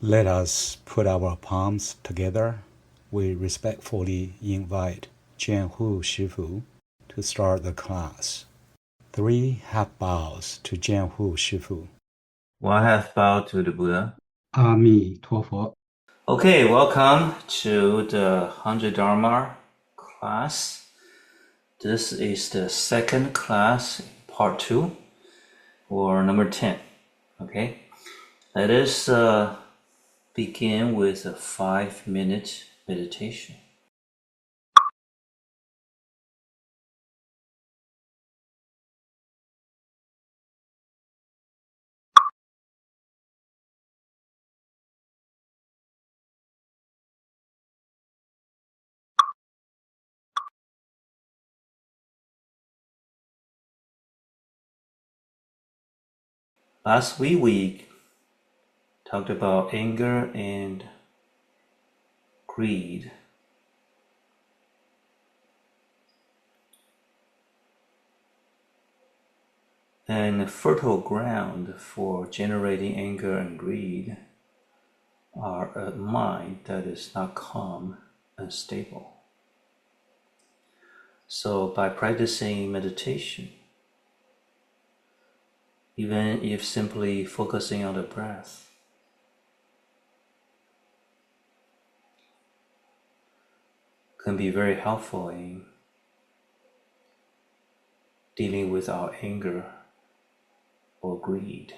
Let us put our palms together. We respectfully invite JianHu Shifu to start the class. 3 half bows to JianHu Shifu. 1 half bow to the Buddha. 阿弥陀佛. Okay, welcome to the Hundred Dharma class. This is the second class, part 2, or number 10. Okay, let us begin with a 5-minute meditation. Last week we talked about anger and greed. And the fertile ground for generating anger and greed are a mind that is not calm and stable. So by practicing meditation, even if simply focusing on the breath, can be very helpful in dealing with our anger or greed.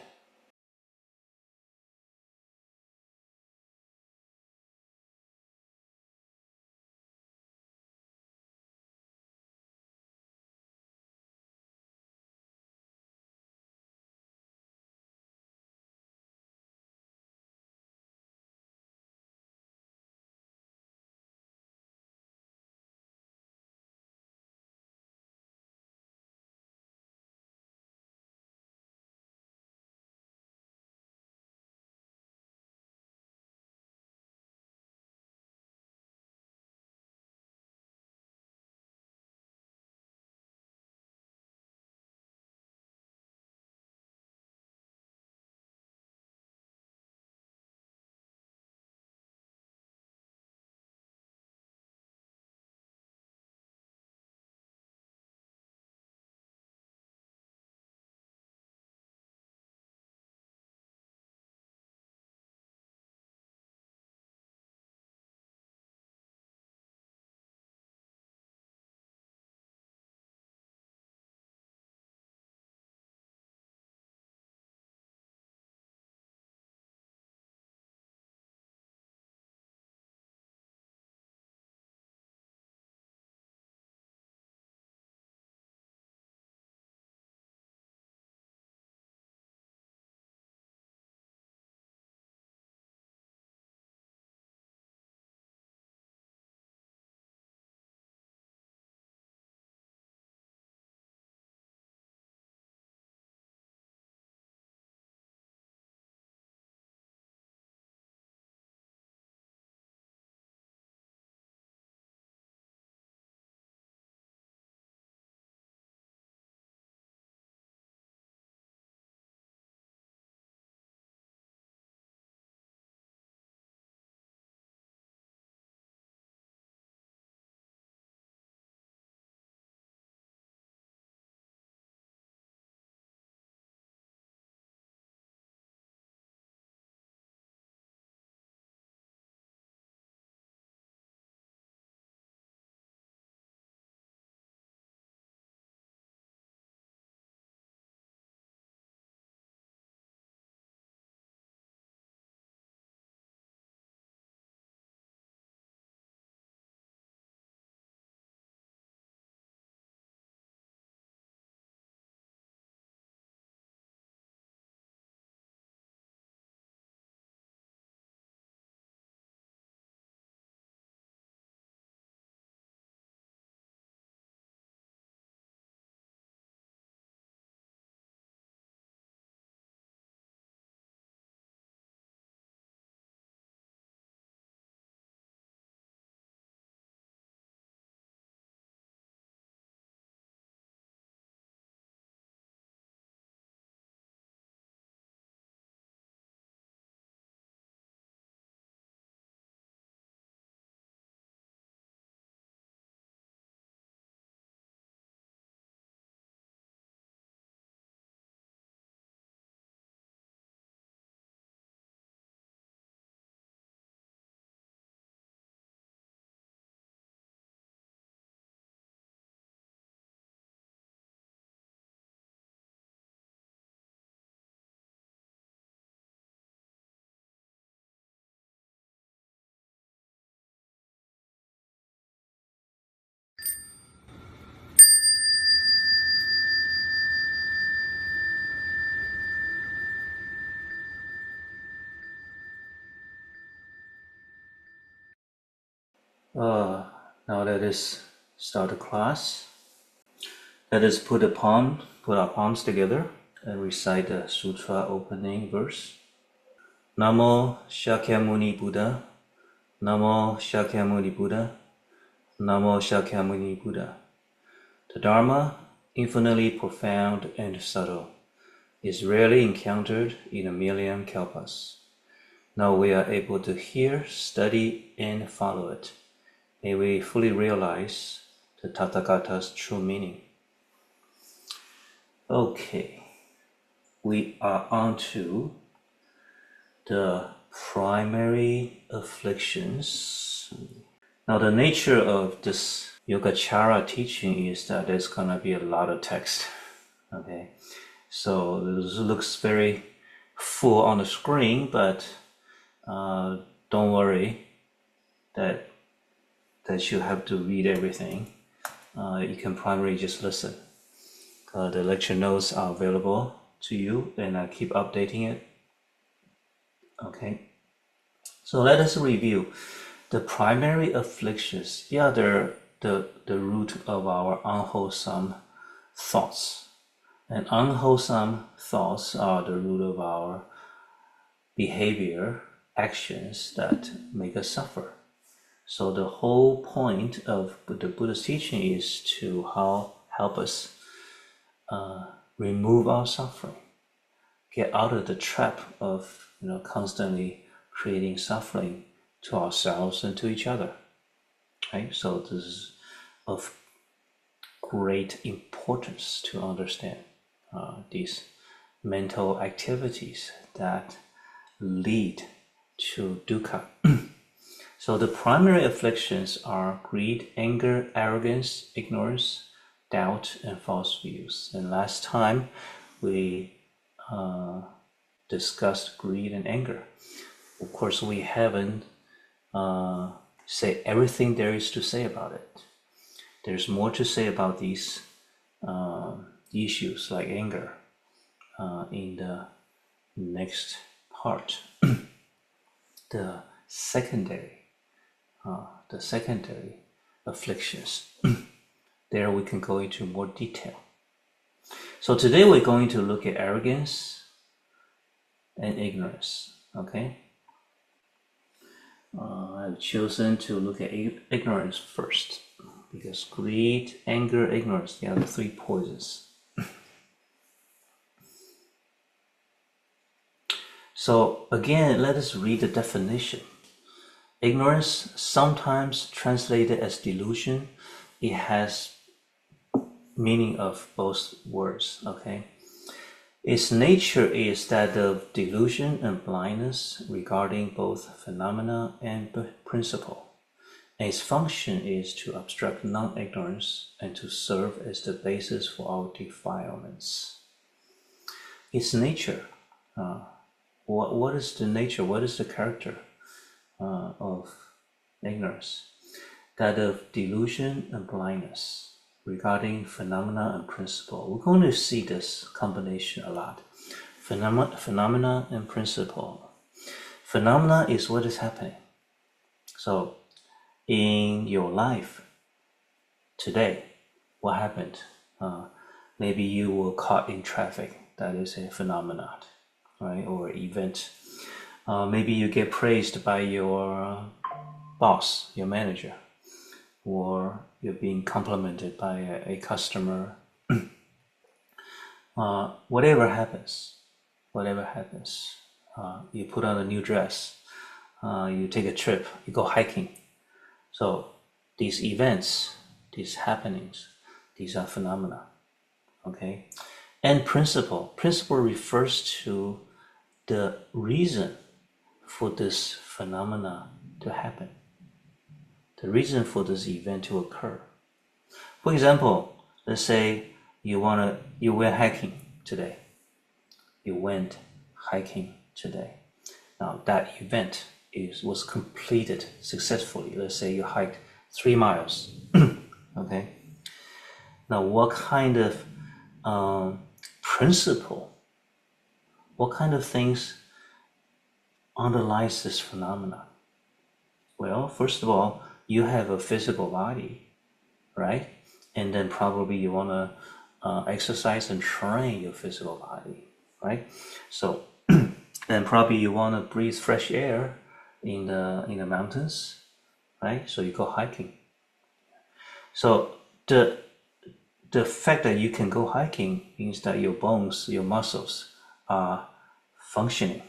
Now let us start the class. Let us put our palms together and recite the sutra opening verse. Namo Shakyamuni Buddha. Namo Shakyamuni Buddha. Namo Shakyamuni Buddha. The Dharma, infinitely profound and subtle, is rarely encountered in a million kalpas. Now we are able to hear, study, and follow it. May we fully realize the Tathagata's true meaning. Okay, we are on to the primary afflictions. Now the nature of this Yogacara teaching is that there's gonna be a lot of text. Okay, so this looks very full on the screen, but don't worry that you have to read everything. You can primarily just listen. The lecture notes are available to you, and I keep updating it. Okay, so let us review the primary afflictions. Yeah, they're the root of our unwholesome thoughts, and unwholesome thoughts are the root of our behavior, actions that make us suffer. So the whole point of the Buddha's teaching is to help us remove our suffering, get out of the trap of constantly creating suffering to ourselves and to each other. Right? So this is of great importance to understand these mental activities that lead to dukkha. So the primary afflictions are greed, anger, arrogance, ignorance, doubt, and false views. And last time we discussed greed and anger. Of course, we haven't said everything there is to say about it. There's more to say about these issues like anger in the next part. The secondary afflictions. There we can go into more detail. So today we're going to look at arrogance and ignorance. Okay, I've chosen to look at ignorance first because greed, anger, ignorance, they are the three poisons. So again, let us read the definition. Ignorance, sometimes translated as delusion, it has meaning of both words. Okay, its nature is that of delusion and blindness regarding both phenomena and principle. And its function is to obstruct non-ignorance and to serve as the basis for our defilements. Its nature. What is the nature? What is the character of ignorance? That of delusion and blindness regarding phenomena and principle. We're going to see this combination a lot. Phenomena and principle. Phenomena is what is happening. So in your life today, what happened? Maybe you were caught in traffic. That is a phenomenon. Right, or event. Maybe you get praised by your boss, your manager, or you're being complimented by a customer. Whatever happens, you put on a new dress, you take a trip, you go hiking. So these events, these happenings, these are phenomena. Okay, and principle refers to the reason for this phenomena to happen, the reason for this event to occur. For example, let's say you went hiking today. Now that event was completed successfully. Let's say you hiked 3 miles. Okay. Now what kind of principle, what kind of things underlies this phenomenon? Well, first of all, you have a physical body, right? And then probably you want to exercise and train your physical body, right? So, and probably you want to breathe fresh air in the mountains, right? So you go hiking. So the fact that you can go hiking means that your bones, your muscles are functioning,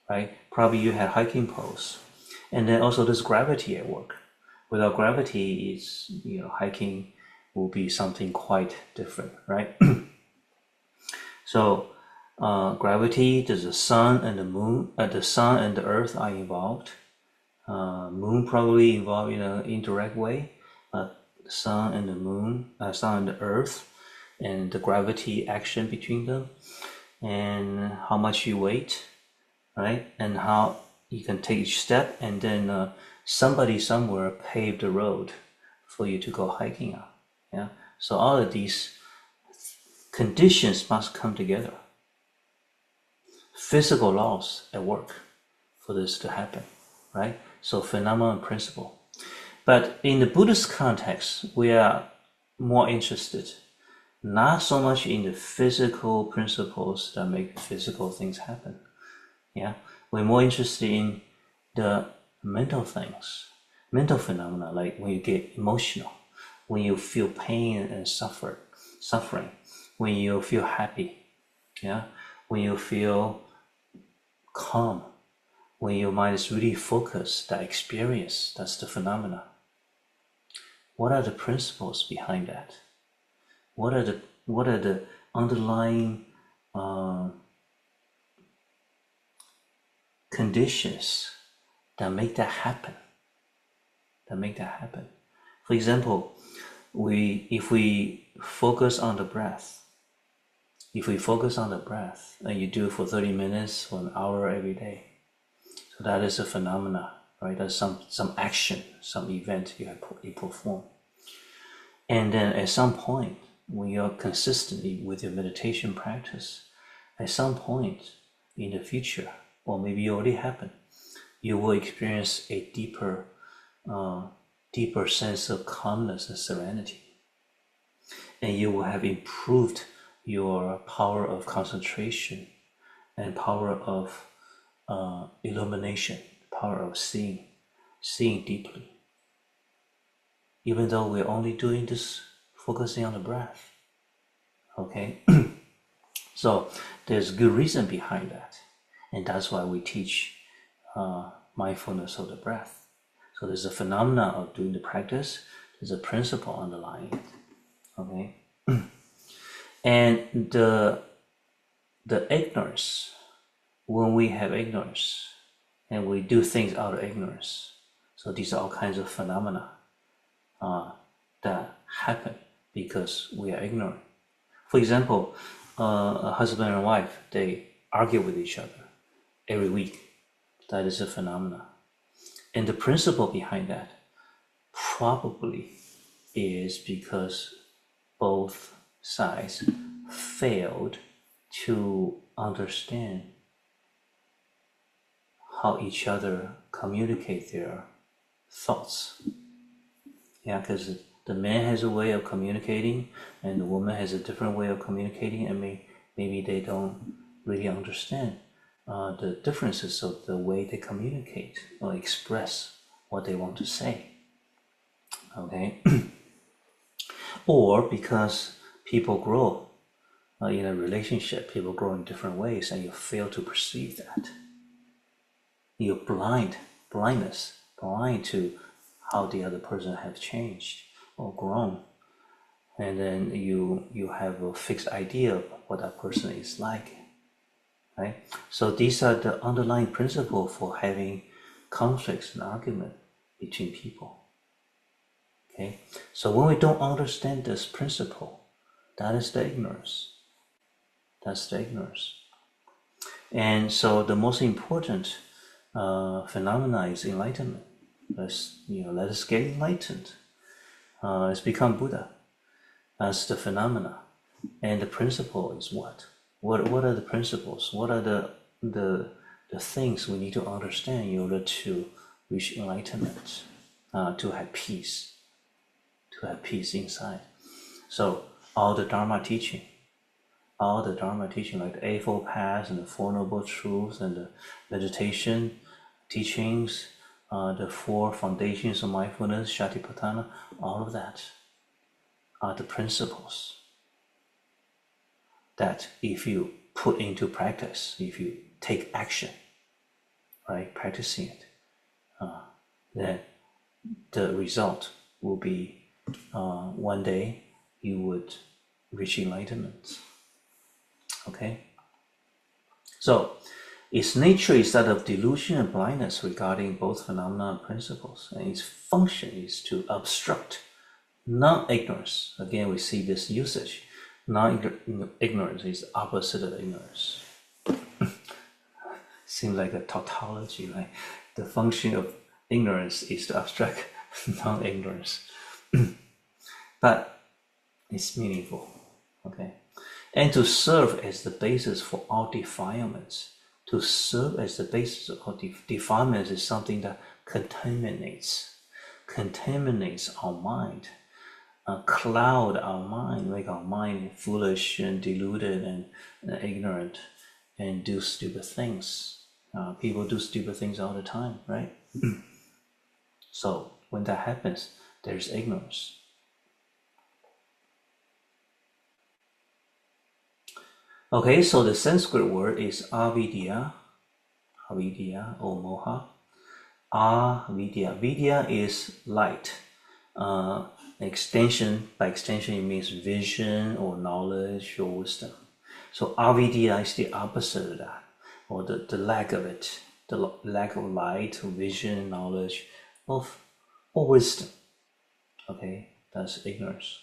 right? Probably you had hiking poles. And then also there's gravity at work. Without gravity, hiking will be something quite different, right? So gravity, there's the sun and the moon, the sun and the earth are involved. Moon probably involved in an indirect way, but the sun and the moon, sun and the earth, and the gravity action between them, and how much you weigh, right? And how you can take each step, and then somebody somewhere paved the road for you to go hiking on. Yeah. So all of these conditions must come together. Physical laws at work for this to happen, right? So phenomenon principle. But in the Buddhist context, we are more interested not so much in the physical principles that make physical things happen. Yeah, we're more interested in the mental things, mental phenomena, like when you get emotional, when you feel pain and suffering, when you feel happy, yeah, when you feel calm, when your mind is really focused, that experience, that's the phenomena. What are the principles behind that? What are the underlying conditions that make that happen? For example, if we focus on the breath, and you do it for 30 minutes for an hour every day, so that is a phenomena, right? That's some action, some event you perform. And then at some point, when you're consistently with your meditation practice, at some point in the future, or maybe it already happened, you will experience a deeper sense of calmness and serenity. And you will have improved your power of concentration and power of illumination, power of seeing deeply. Even though we're only doing this, focusing on the breath, okay? So there's good reason behind that. And that's why we teach mindfulness of the breath. So there's a phenomena of doing the practice, there's a principle underlying it, okay? And the ignorance, when we have ignorance, and we do things out of ignorance, so these are all kinds of phenomena that happen because we are ignorant. For example, a husband and wife, they argue with each other every week. That is a phenomena. And the principle behind that probably is because both sides failed to understand how each other communicate their thoughts. Yeah, because the man has a way of communicating and the woman has a different way of communicating, and maybe they don't really understand the differences of the way they communicate or express what they want to say, okay? Or because people grow in a relationship, people grow in different ways and you fail to perceive that. You're blind to how the other person have changed or grown. And then you have a fixed idea of what that person is like, right? So these are the underlying principles for having conflicts and argument between people, okay? So when we don't understand this principle, that is the ignorance. That's the ignorance. And so the most important phenomena is enlightenment. Let us get enlightened. Let's become Buddha. That's the phenomena. And the principle is what? What are the principles? What are the things we need to understand in order to reach enlightenment? to have peace inside. So all the Dharma teaching, like the Eightfold Path and the Four Noble Truths and the meditation teachings, the four foundations of mindfulness, Satipatthana, all of that are the principles that if you put into practice, if you take action, right, practicing it, then the result will be one day you would reach enlightenment. Okay? So, its nature is that of delusion and blindness regarding both phenomena and principles, and its function is to obstruct non-ignorance. Again, we see this usage. Non-ignorance is the opposite of ignorance. Seems like a tautology, right? The function of ignorance is to obstruct non-ignorance. But it's meaningful, okay? And to serve as the basis for all defilements. To serve as the basis of all defilements is something that contaminates our mind, cloud our mind, make our mind foolish and deluded and ignorant, and do stupid things. People do stupid things all the time, right? So when that happens, there's ignorance. Okay, so the Sanskrit word is avidya or moha. Avidya. Vidya is light. Extension, by extension, it means vision or knowledge or wisdom. So avidya is the opposite of that, or the lack of it, the lack of light or vision, knowledge or wisdom. Okay, that's ignorance.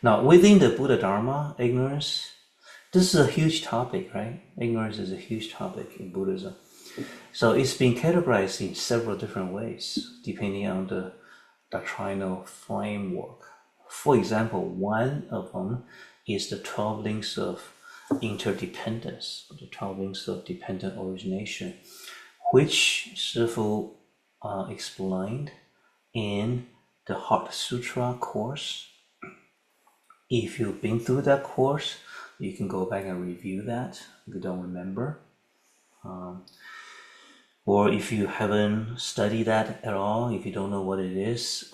Now, within the Buddha Dharma, ignorance, this is a huge topic, right? Ignorance is a huge topic in Buddhism. So it's been categorized in several different ways, depending on the doctrinal framework. For example, one of them is the 12 links of interdependence, the 12 links of dependent origination, which Shifu explained in the Heart Sutra course. If you've been through that course, you can go back and review that if you don't remember. Or if you haven't studied that at all, if you don't know what it is,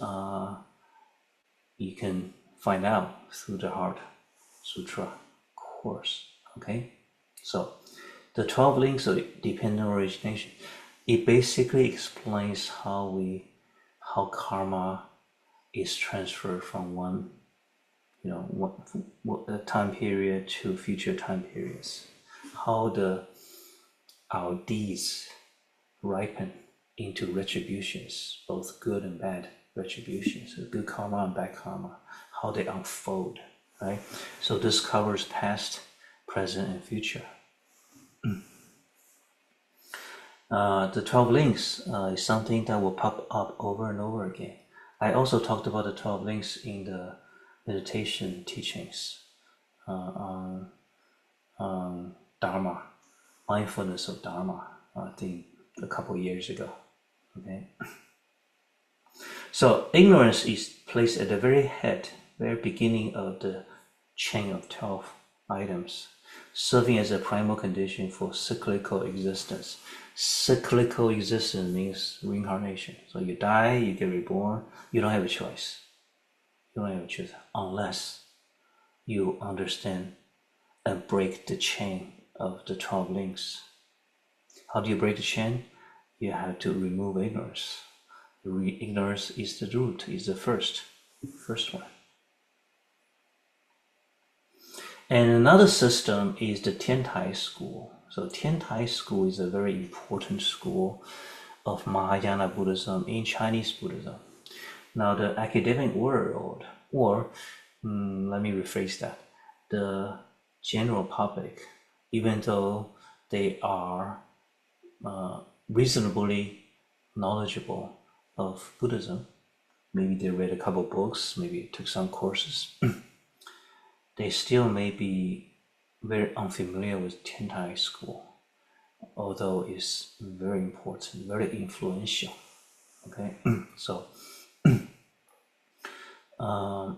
you can find out through the Heart Sutra course. Okay? So, the 12 links of dependent origination, it basically explains how karma is transferred from one time period to future time periods, how our deeds ripen into retributions, both good and bad retributions, good karma and bad karma, how they unfold, right? So this covers past, present, and future. The 12 links is something that will pop up over and over again. I also talked about the 12 links in the meditation teachings on Dharma, mindfulness of Dharma, I think a couple years ago. Okay. So ignorance is placed at the very head, very beginning of the chain of 12 items, serving as a primal condition for cyclical existence. Cyclical existence means reincarnation. So you die, you get reborn, you don't have a choice. You don't have a choice unless you understand and break the chain of the 12 links. How do you break the chain? You have to remove ignorance. Ignorance is the root, is the first one. And another system is the Tiantai school. So Tiantai school is a very important school of Mahayana Buddhism in Chinese Buddhism. Now the academic world, or let me rephrase that, the general public, even though they are reasonably knowledgeable of Buddhism, maybe they read a couple books, maybe took some courses, they still may be very unfamiliar with Tiantai school, although it's very important, very influential. Okay, so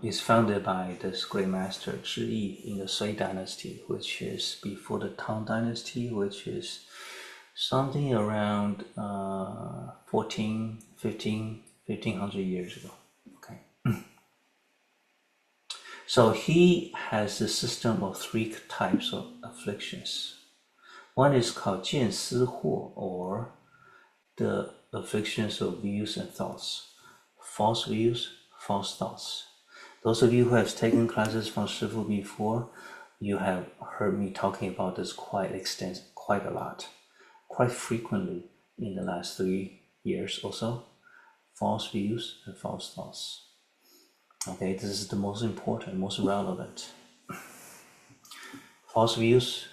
it's founded by this great master Zhi in the Sui dynasty, which is before the Tang dynasty, which is something around 1500 years ago. Okay. So he has a system of 3 types of afflictions. One is called 见思惑, or the afflictions of views and thoughts. False views, false thoughts. Those of you who have taken classes from Shifu before, you have heard me talking about this quite a lot, quite frequently in the last 3 years or so. False views and false thoughts. Okay, this is the most important, most relevant. False views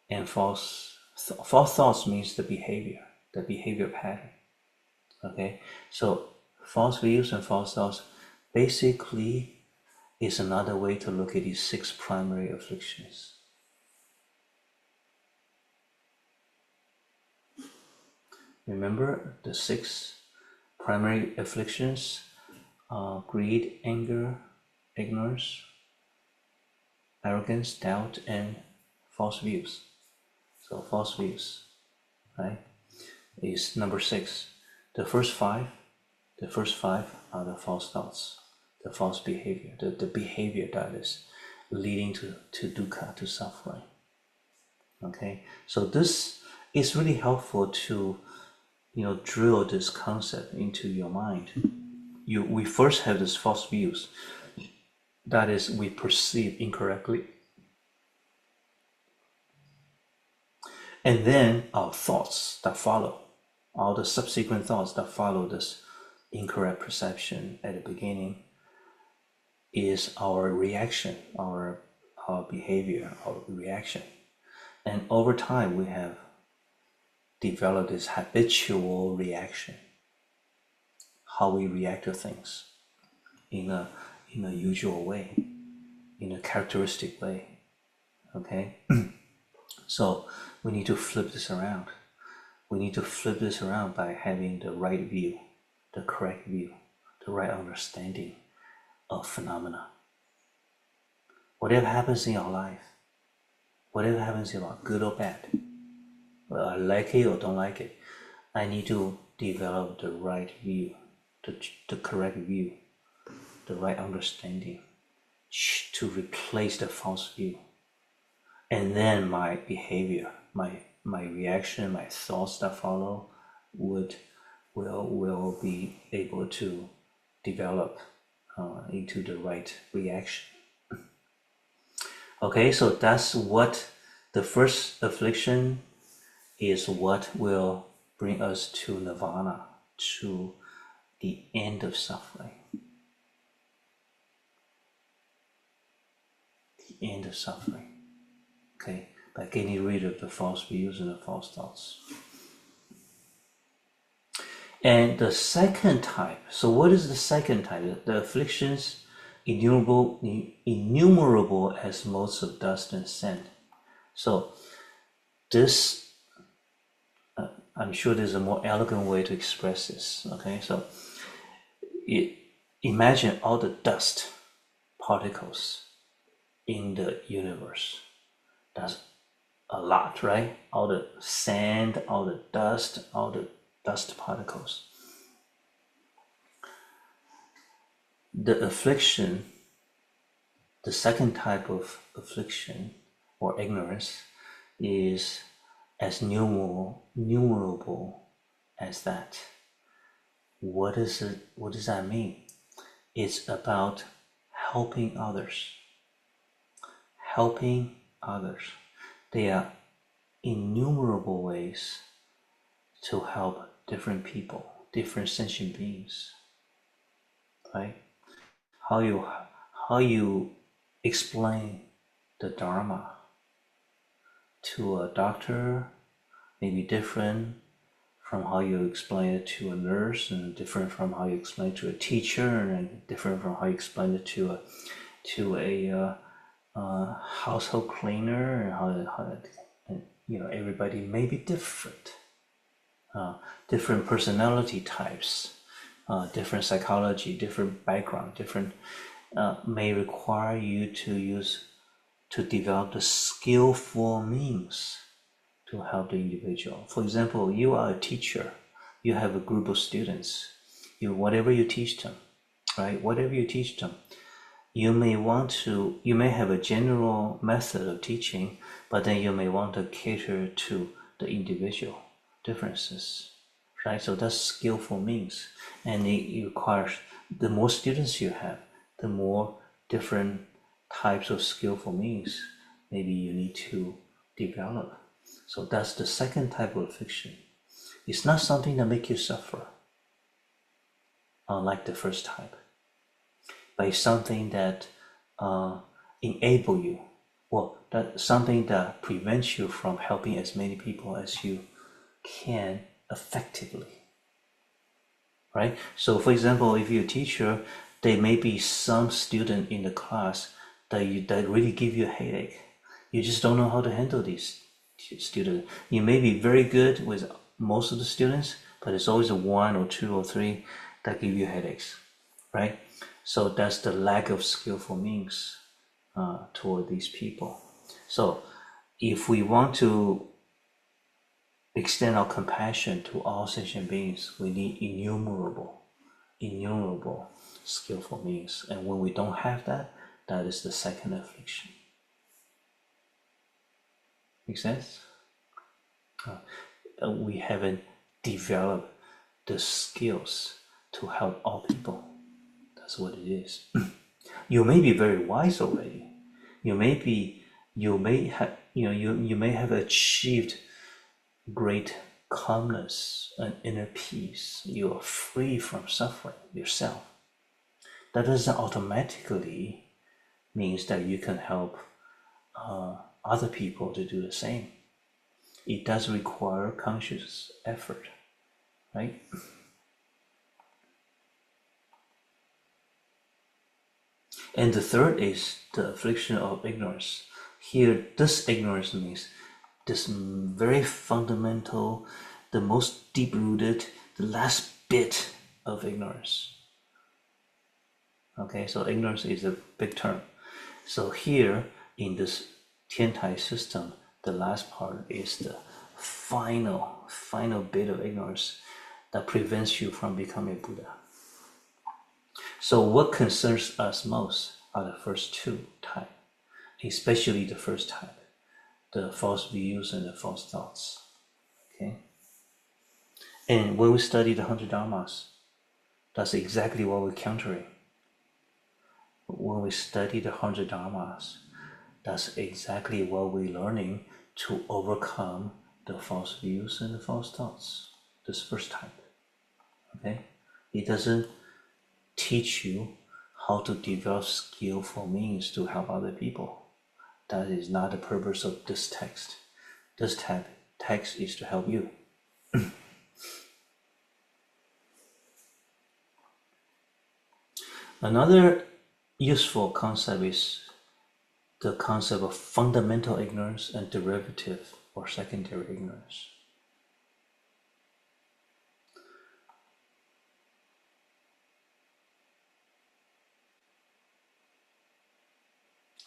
and false thoughts means the behavior pattern. Okay, so false views and false thoughts basically is another way to look at these 6 primary afflictions. Remember the 6 primary afflictions: greed, anger, ignorance, arrogance, doubt, and false views. So false views, right, is number 6. The first five are the false thoughts, the false behavior, the behavior that is leading to dukkha, to suffering. Okay, so this is really helpful to drill this concept into your mind. We first have these false views, that is, we perceive incorrectly, and then our thoughts that follow, all the subsequent thoughts that follow this incorrect perception at the beginning, is our reaction, our behavior, our reaction. And over time we have developed this habitual reaction, how we react to things in a usual way, in a characteristic way. Okay. So we need to flip this around. We need to flip this around by having the right view, the correct view, the right understanding of phenomena. Whatever happens in our life, whatever happens in our good or bad, whether I like it or don't like it, I need to develop the right view, the correct view, the right understanding to replace the false view. And then my behavior, my reaction, my thoughts that follow will be able to develop into the right reaction. Okay, so that's what the first affliction is, what will bring us to nirvana, to the end of suffering. The end of suffering. Okay, by getting rid of the false views and the false thoughts. And the second type, so what is the second type? The afflictions innumerable as motes of dust and sand. So this, I'm sure there's a more elegant way to express this. Okay, so imagine all the dust particles in the universe. That's a lot, right? All the sand, all the dust particles. The affliction, the second type of affliction or ignorance, is as numerable as that. What is it? What does that mean? It's about helping others. Helping others. There are innumerable ways to help different people, different sentient beings, right? How you explain the Dharma to a doctor may be different from how you explain it to a nurse, and different from how you explain it to a teacher, and different from how you explain it to a household cleaner, and how everybody may be different. different personality types, different psychology, different background, different may require you to develop the skillful means to help the individual. For example, you are a teacher, you have a group of students, whatever you teach them, right? Whatever you teach them, you may have a general method of teaching, but then you may want to cater to the individual differences, right? So that's skillful means, and it requires, the more students you have, the more different types of skillful means maybe you need to develop. So that's the second type of affliction. It's not something that makes you suffer, unlike the first type, but it's something that enable you, that's something that prevents you from helping as many people as you can effectively, right? So for example, if you're a teacher, there may be some student in the class that really give you a headache. You just don't know how to handle these students. You may be very good with most of the students, but it's always a 1 or 2 or 3 that give you headaches, right? So that's the lack of skillful means toward these people. So if we want to extend our compassion to all sentient beings, we need innumerable skillful means. And when we don't have that, that is the second affliction. Make sense? We haven't developed the skills to help all people. That's what it is. You may be very wise already. You may have achieved great calmness and inner peace. You are free from suffering yourself. That doesn't automatically means that you can help other people to do the same. It does require conscious effort, right? And the third is the affliction of ignorance. Here, this ignorance means this very fundamental, the most deep-rooted, the last bit of ignorance. Okay, so ignorance is a big term. So here, in this Tiantai system, the last part is the final bit of ignorance that prevents you from becoming Buddha. So what concerns us most are the first two types, especially the first type, the false views and the false thoughts. Okay? And when we study the 100 Dharmas, that's exactly what we're countering. When we study the 100 Dharmas, that's exactly what we're learning to overcome the false views and the false thoughts. This first type. Okay? It doesn't teach you how to develop skillful means to help other people. That is not the purpose of this text. This text is to help you. Another useful concept is the concept of fundamental ignorance and derivative or secondary ignorance.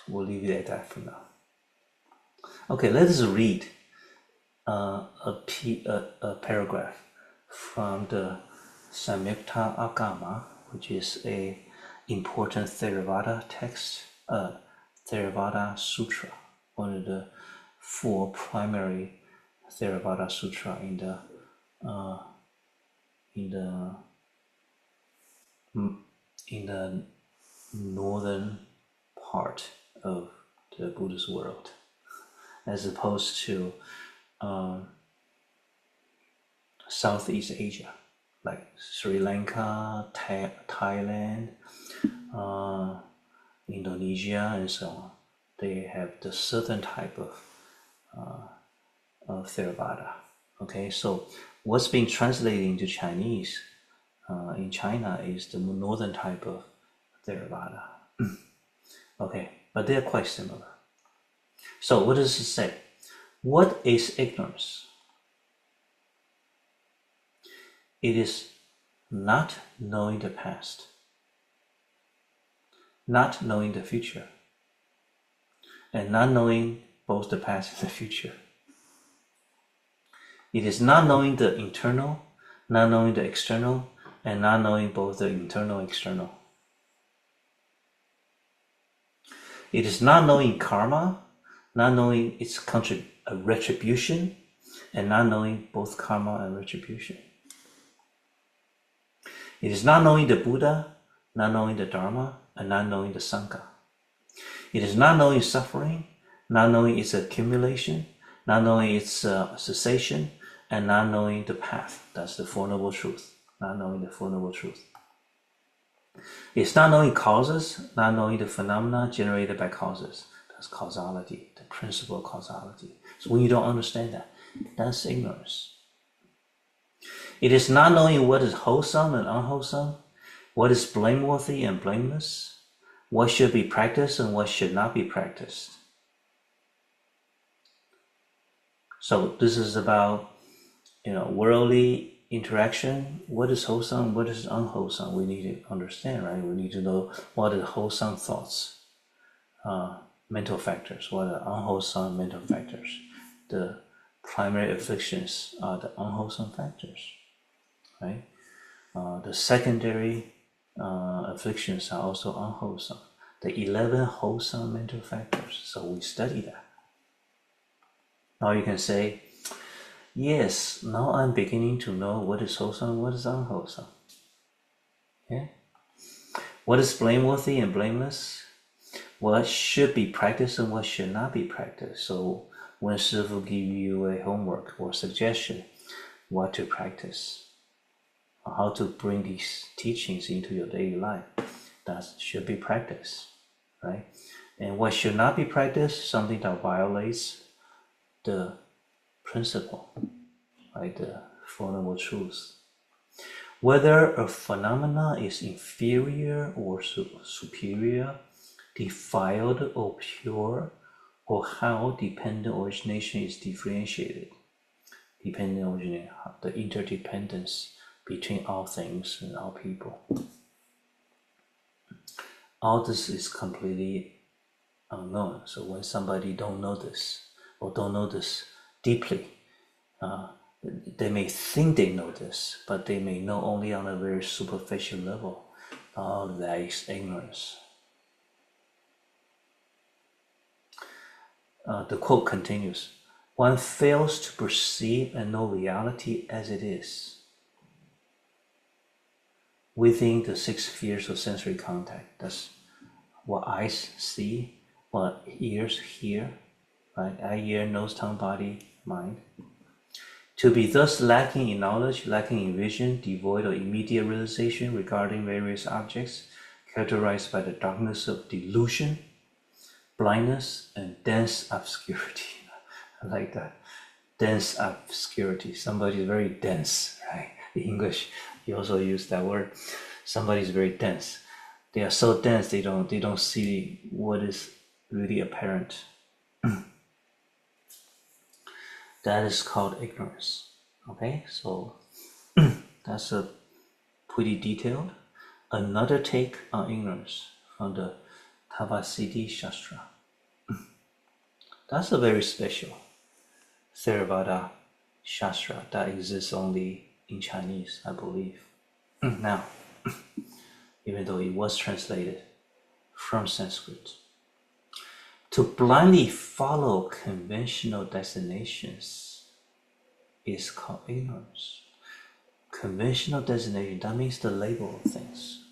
We'll leave it at that for now. Okay, let us read a paragraph from the Samyukta Agama, which is a important Theravada text, Theravada Sutra, one of the 4 primary Theravada Sutra in the northern part of the Buddhist world, as opposed to Southeast Asia, like Sri Lanka, Thailand, Indonesia, and so on. They have the certain type of Theravada. Okay, so what's being translated into Chinese in China is the northern type of Theravada. Okay, but they're quite similar. So what does it say? What is ignorance? It is not knowing the past, not knowing the future, and not knowing both the past and the future. It is not knowing the internal, not knowing the external, and not knowing both the internal and external. It is not knowing karma, not knowing its retribution, and not knowing both karma and retribution. It is not knowing the Buddha, not knowing the Dharma, and not knowing the Sangha. It is not knowing suffering, not knowing its accumulation, not knowing its cessation, and not knowing the path. That's the Four Noble Truths, not knowing the Four Noble Truths. It's not knowing causes, not knowing the phenomena generated by causes. That's causality, the principle of causality. So when you don't understand that, that's ignorance. It is not knowing what is wholesome and unwholesome, what is blameworthy and blameless, what should be practiced and what should not be practiced. So this is about, worldly interaction. What is wholesome, what is unwholesome? We need to understand, right? We need to know what are the wholesome thoughts, mental factors, what are unwholesome mental factors. The primary afflictions are the unwholesome factors, right? The secondary afflictions are also unwholesome. The 11 wholesome mental factors. So we study that. Now you can say, yes, now I'm beginning to know what is wholesome and what is unwholesome. Yeah? What is blameworthy and blameless? What should be practiced and what should not be practiced? So when Shifu give you a homework or suggestion, what to practice, how to bring these teachings into your daily life, that should be practiced, right? And what should not be practiced, something that violates the principle, right? The Four Noble Truths. Whether a phenomena is inferior or superior, defiled or pure, or how dependent origination is differentiated. Dependent origination, the interdependence between all things and all people. All this is completely unknown. So when somebody don't know this, or don't know this deeply, they may think they know this, but they may know only on a very superficial level. All that is ignorance. The quote continues, one fails to perceive and know reality as it is within the 6 spheres of sensory contact. That's what eyes see, what ears hear, right? Eye, ear, nose, tongue, body, mind. To be thus lacking in knowledge, lacking in vision, devoid of immediate realization regarding various objects, characterized by the darkness of delusion, blindness, and dense obscurity. I like that. Dense obscurity. Somebody is very dense, right? In English, you also use that word. Somebody is very dense. They are so dense they don't see what is really apparent. That is called ignorance. Okay, so that's a pretty detailed. Another take on ignorance from the Tavasiddhi Shastra. That's a very special Theravada Shastra that exists only in Chinese, I believe. Now, even though it was translated from Sanskrit, to blindly follow conventional designations is called ignorance. Conventional designation, that means the label of things.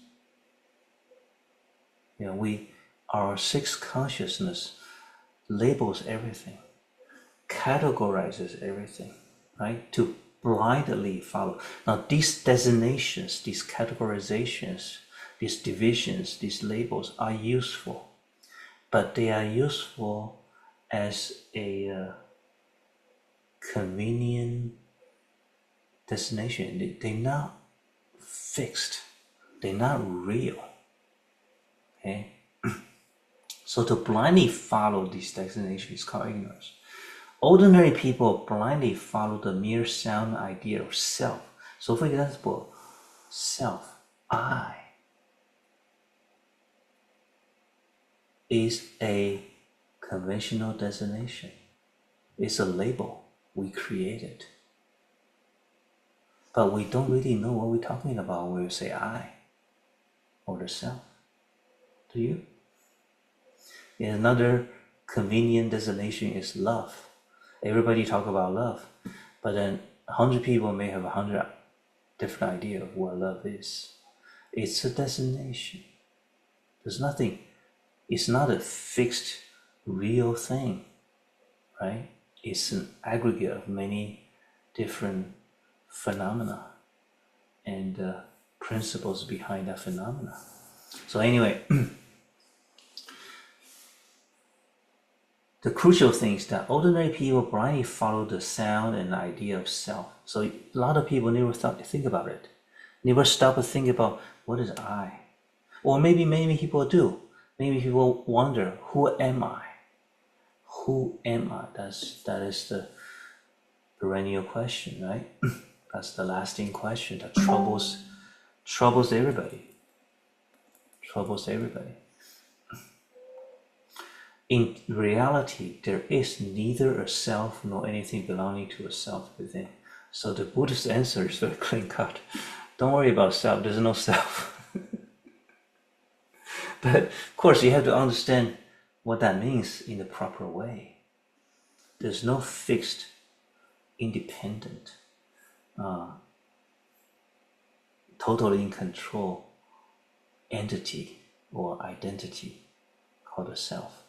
Our 6th consciousness labels everything, categorizes everything, right? To blindly follow. Now these designations, these categorizations, these divisions, these labels are useful, but they are useful as a convenient destination. They're not fixed, they're not real. Okay? So to blindly follow these designations is called ignorance. Ordinary people blindly follow the mere sound idea of self. So for example, self, I, is a conventional designation. It's a label we created. But we don't really know what we're talking about when we say I or the self. Do you? And another convenient designation is love. Everybody talk about love, but then 100 people may have 100 different idea of what love is. It's a designation. There's nothing. It's not a fixed, real thing, right? It's an aggregate of many different phenomena and principles behind that phenomena. So anyway, the crucial thing is that ordinary people blindly follow the sound and the idea of self. So a lot of people never think about it. Never stop to think about what is I. Or maybe people do. Maybe people wonder, who am I? Who am I? That is the perennial question, right? That's the lasting question that troubles everybody. Troubles everybody. In reality, there is neither a self nor anything belonging to a self within. So the Buddhist answer is very clean cut. Don't worry about self, there's no self. But of course, you have to understand what that means in the proper way. There's no fixed, independent, totally in control entity or identity called a self.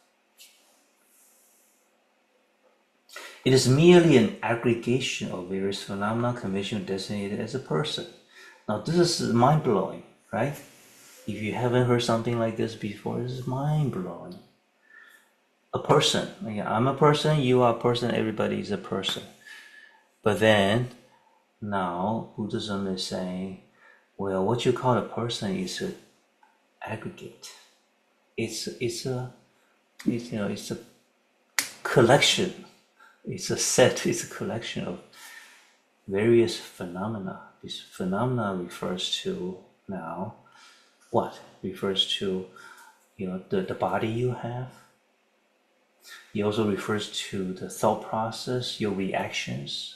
It is merely an aggregation of various phenomena conventionally designated as a person. Now this is mind-blowing, right? If you haven't heard something like this before, this is mind-blowing. A person, I'm a person, you are a person, everybody is a person. But then, now Buddhism is saying, well, what you call a person is an aggregate. It's a collection. It's a set. It's a collection of various phenomena. This phenomena refers to now what? Refers to the body you have. It also refers to the thought process, your reactions,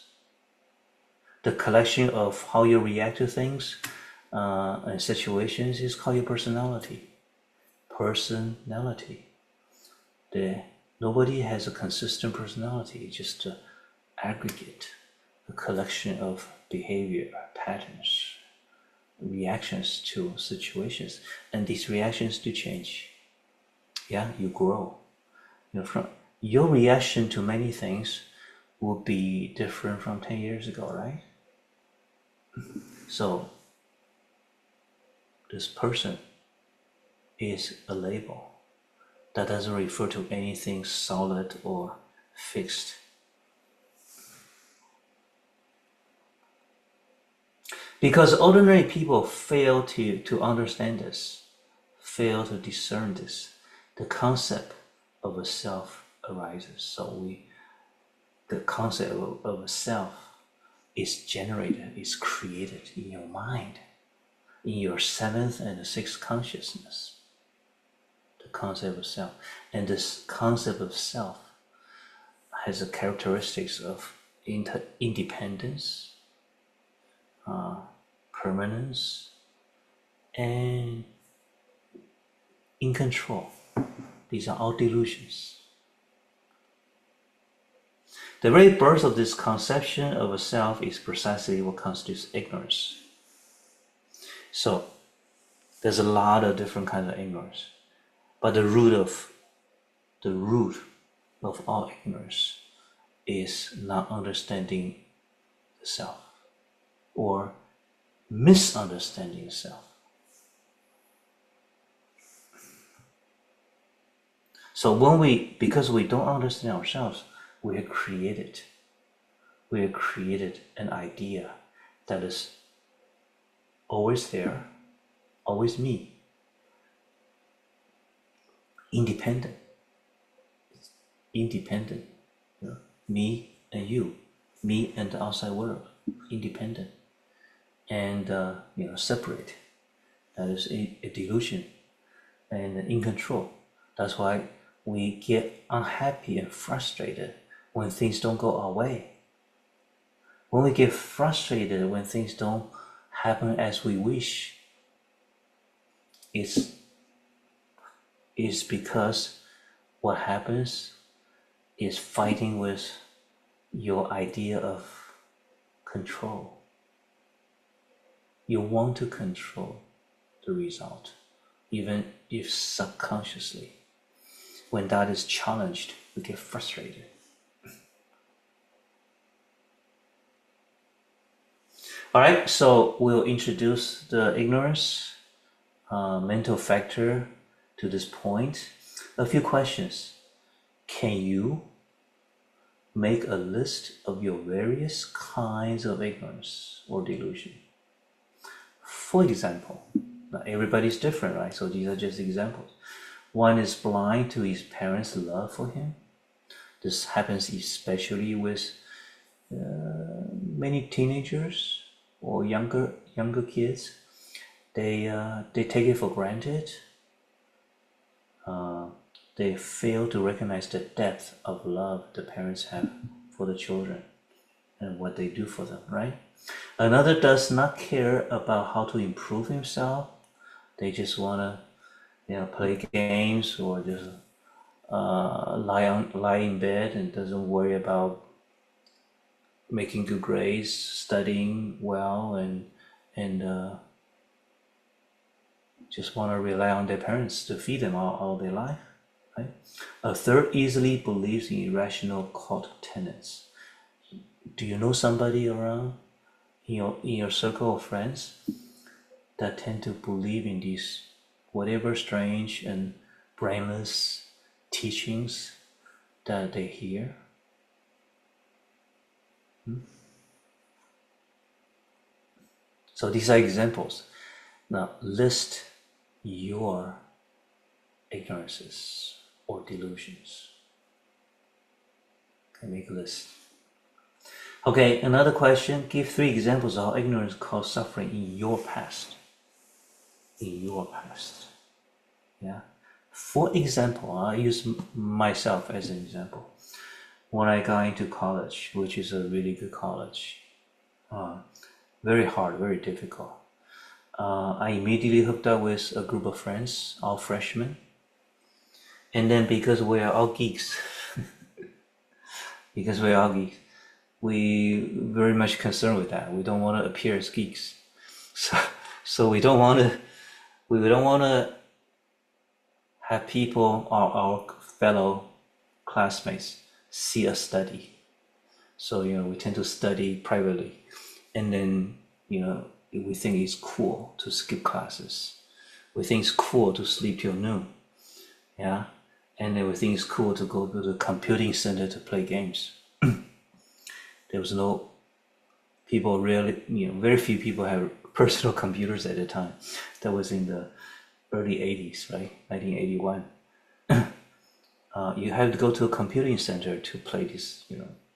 the collection of how you react to things and situations is called your personality. Personality. Nobody has a consistent personality, it's just an aggregate, a collection of behavior, patterns, reactions to situations. And these reactions do change. Yeah, you grow. From your reaction to many things will be different from 10 years ago, right? So this person is a label that doesn't refer to anything solid or fixed. Because ordinary people fail to understand this, fail to discern this, the concept of a self arises. So the concept of a self is generated, is created in your mind, in your seventh and sixth consciousness. The concept of self. And this concept of self has the characteristics of independence, permanence, and in control. These are all delusions. The very birth of this conception of a self is precisely what constitutes ignorance. So there's a lot of different kinds of ignorance, but the root of all ignorance is not understanding the self or misunderstanding the self. So because we don't understand ourselves, we have created an idea that is always there, always me, independent, me and you, me and the outside world, independent. and separate. That is a delusion and in control. That's why we get unhappy and frustrated when things don't go our way. When we get frustrated when things don't happen as we wish, it's because what happens is fighting with your idea of control. You want to control the result, even if subconsciously. When that is challenged, we get frustrated. All right, so we'll introduce the ignorance mental factor to this point. A few questions. Can you make a list of your various kinds of ignorance or delusion? For example, now everybody's different, right? So these are just examples. One is blind to his parents' love for him. This happens especially with many teenagers or younger kids. They take it for granted. They fail to recognize the depth of love the parents have for the children and what they do for them, right? Another does not care about how to improve himself. They just want to, play games or just lie in bed and doesn't worry about making good grades, studying well, and just want to rely on their parents to feed them all their life. Right? A third easily believes in irrational cult tenets. Do you know somebody around in your circle of friends that tend to believe in these whatever strange and brainless teachings that they hear? So these are examples. Now list your ignorances or delusions. Okay, make a list. Okay, another question. Give 3 examples of how ignorance caused suffering in your past. In your past. Yeah. For example, I use myself as an example. When I got into college, which is a really good college, very hard, very difficult. I immediately hooked up with a group of friends, all freshmen. And then because we are all geeks, we very much concerned with that. We don't want to appear as geeks. So we don't want to have people, our fellow classmates, see us study. So, we tend to study privately. And then, we think it's cool to skip classes. We think it's cool to sleep till noon. Yeah. And then we think it's cool to go to the computing center to play games. There was no people really, very few people have personal computers at the time. That was in the early 80s, right? 1981. You have to go to a computing center to play these,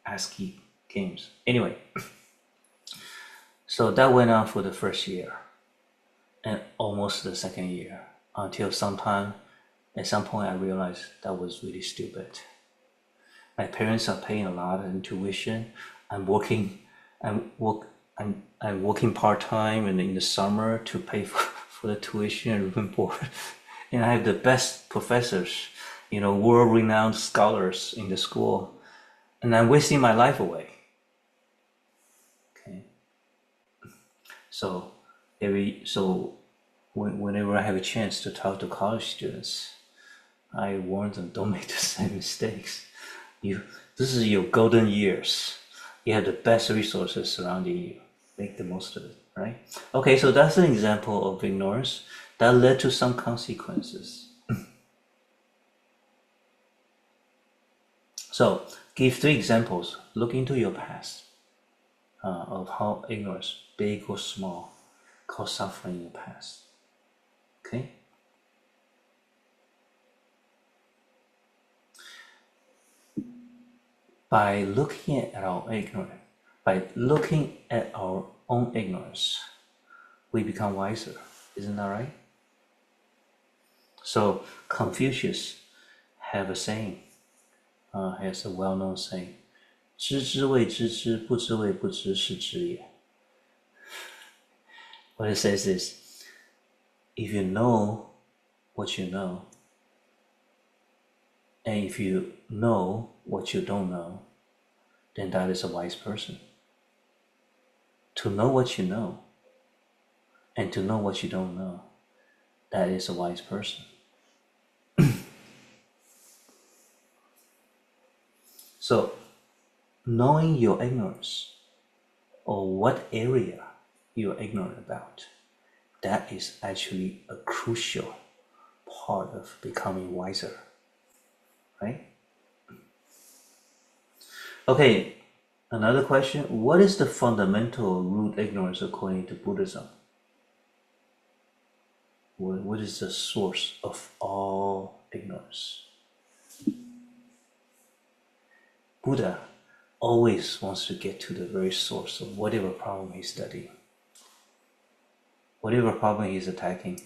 ASCII games. Anyway, so that went on for the first year and almost the second year until at some point I realized that was really stupid. My parents are paying a lot in tuition. I'm working part-time and in the summer to pay for the tuition and room board. And I have the best professors, world-renowned scholars in the school. And I'm wasting my life away. Okay. So whenever I have a chance to talk to college students, I warn them, don't make the same mistakes. This is your golden years. You have the best resources surrounding you. Make the most of it, right? Okay, so that's an example of ignorance that led to some consequences. So, give 3 examples. Look into your past of how ignorance, big or small, caused suffering in your past. Okay? By looking at our own ignorance, we become wiser. Isn't that right? So Confucius have a saying, has a well-known saying, 知之谓知之，不知谓不知，是知也. What it says is, if you know what you know, and if you know what you don't know, then that is a wise person. To know what you know, and to know what you don't know, that is a wise person. So, knowing your ignorance, or what area you're ignorant about, that is actually a crucial part of becoming wiser, right? Okay, another question. What is the fundamental root ignorance according to Buddhism? What is the source of all ignorance? Buddha always wants to get to the very source of whatever problem he's studying. Whatever problem he's attacking,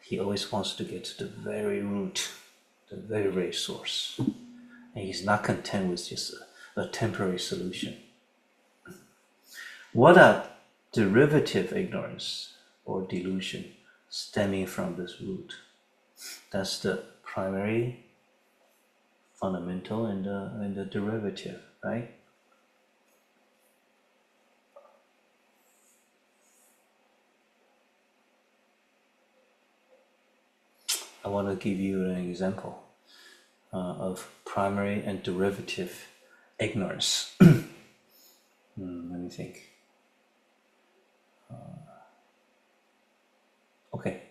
he always wants to get to the very root, the very, very source. And he's not content with just a temporary solution. What are derivative ignorance or delusion stemming from this root? That's the primary, fundamental, and the derivative, right? I want to give you an example of primary and derivative ignorance. Let me think. Okay.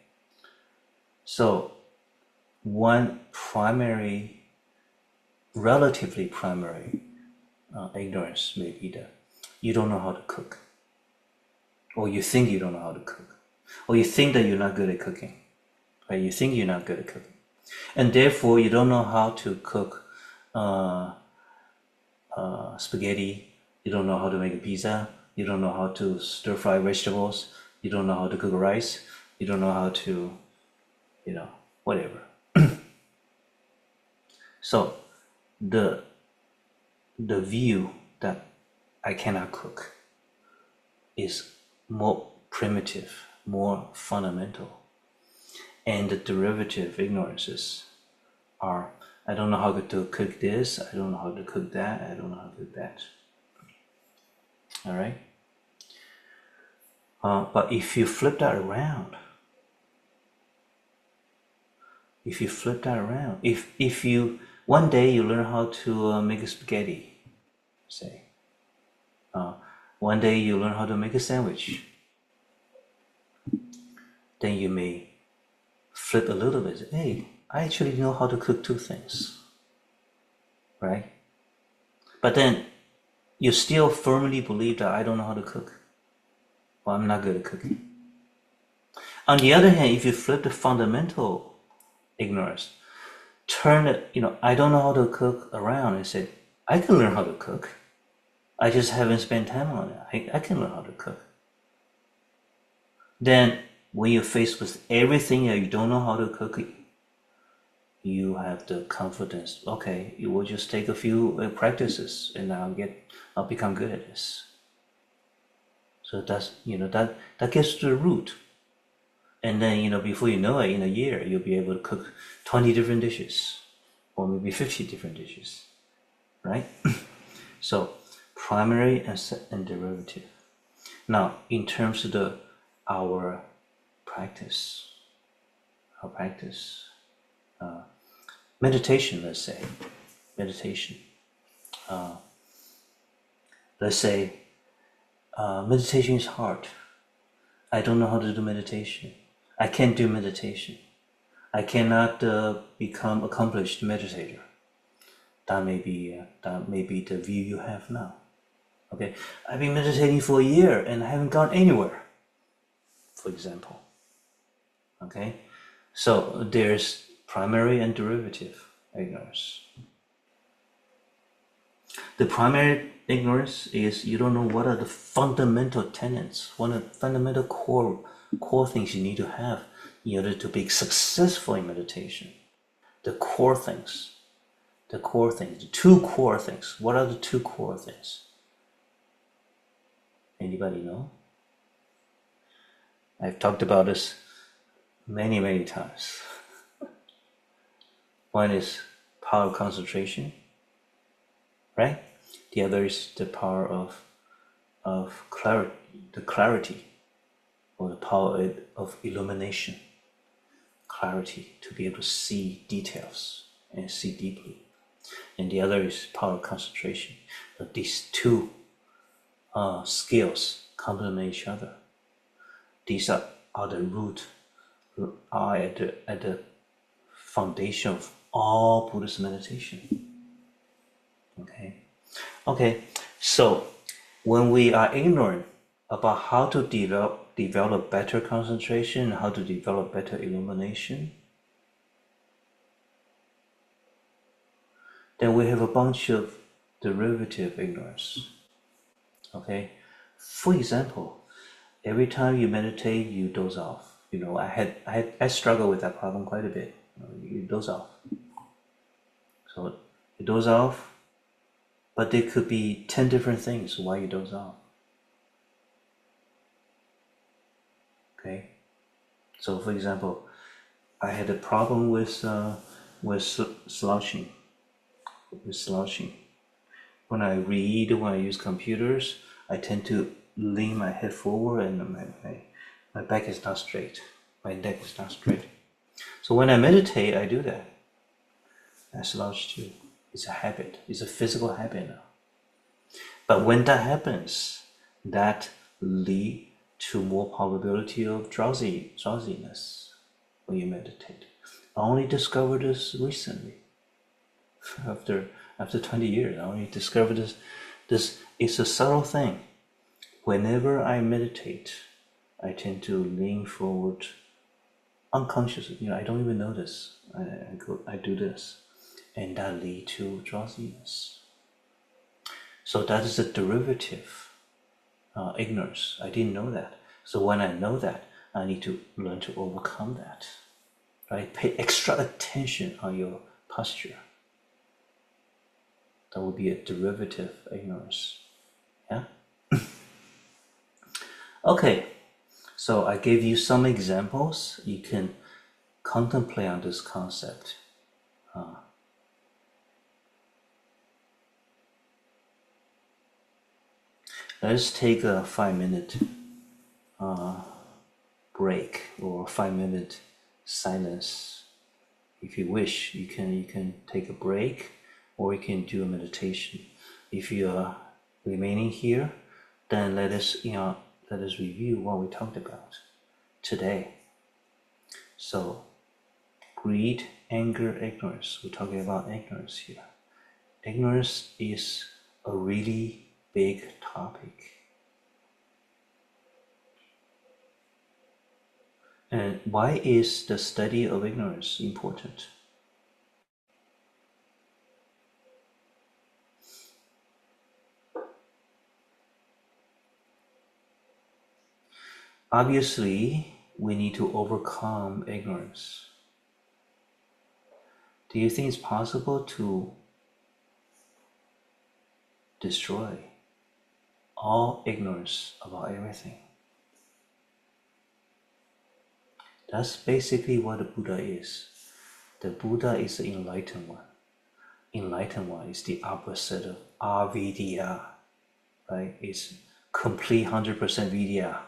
So, one primary, relatively primary ignorance may be that you don't know how to cook, or you think you don't know how to cook, or you think that you're not good at cooking. Right? You think you're not good at cooking, and therefore you don't know how to cook spaghetti. You don't know how to make a pizza. You don't know how to stir fry vegetables. You don't know how to cook rice. You don't know how to, whatever. So the view that I cannot cook is more primitive, more fundamental. And the derivative ignorances are, I don't know how to cook this, I don't know how to cook that, I don't know how to cook that. All right? But if you flip that around, if you one day you learn how to make a spaghetti, say, one day you learn how to make a sandwich, then you may flip a little bit. Hey, I actually know how to cook two things, right? But then you still firmly believe that I don't know how to cook. Well, I'm not good at cooking. On the other hand, if you flip the fundamental ignorance, turn it, I don't know how to cook around and say, I can learn how to cook. I just haven't spent time on it. I can learn how to cook. Then when you're faced with everything that you don't know how to cook, you have the confidence, okay, you will just take a few practices and I'll become good at this. So that's, that gets to the root. And then, before you know it, in a year, you'll be able to cook 20 different dishes, or maybe 50 different dishes, right? So primary and derivative. Now, in terms of our practice, meditation, let's say, let's say meditation is hard. I don't know how to do meditation. I can't do meditation. I cannot become accomplished meditator. That may be the view you have now. Okay, I've been meditating for a year and I haven't gone anywhere, for example. Okay, so there's primary and derivative ignorance. The primary ignorance is you don't know what are the fundamental tenets, what are the fundamental core core things you need to have in order to be successful in meditation. The core things. The two core things. What are the two core things? Anybody know? I've talked about this many times. One is power of concentration, right? The other is the power of clarity, the clarity, or the power of illumination, clarity, to be able to see details and see deeply. And the other is power of concentration. But these two skills complement each other. These are the root, are at the foundation of all Buddhist meditation. Okay. So when we are ignorant about how to develop better concentration, how to develop better illumination, then we have a bunch of derivative ignorance. Okay. For example, every time you meditate, you doze off. I struggle with that problem quite a bit. You doze off. So you doze off, but there could be 10 different things why you doze off. Okay. So for example, I had a problem with slouching. When I read, when I use computers, I tend to lean my head forward and my back is not straight. My neck is not straight. So when I meditate, I do that. I slouch too. It's a habit. It's a physical habit now. But when that happens, that leads to more probability of drowsiness when you meditate. I only discovered this recently. After 20 years, I only discovered this. This is a subtle thing. Whenever I meditate, I tend to lean forward unconsciously. I don't even notice. I do this, and that leads to drowsiness. So that is a derivative ignorance. I didn't know that. So when I know that, I need to learn to overcome that. Right? Pay extra attention on your posture. That would be a derivative ignorance. Yeah? Okay. So I gave you some examples. You can contemplate on this concept. Let's take a 5-minute break or 5-minute silence. If you wish, you can take a break, or you can do a meditation. If you are remaining here, then let us review what we talked about today. So, greed, anger, ignorance. We're talking about ignorance here. Ignorance is a really big topic. And why is the study of ignorance important? Obviously, we need to overcome ignorance. Do you think it's possible to destroy all ignorance about everything? That's basically what the Buddha is. The Buddha is the enlightened one. Enlightened one is the opposite of avidya, right? It's complete 100% vidya.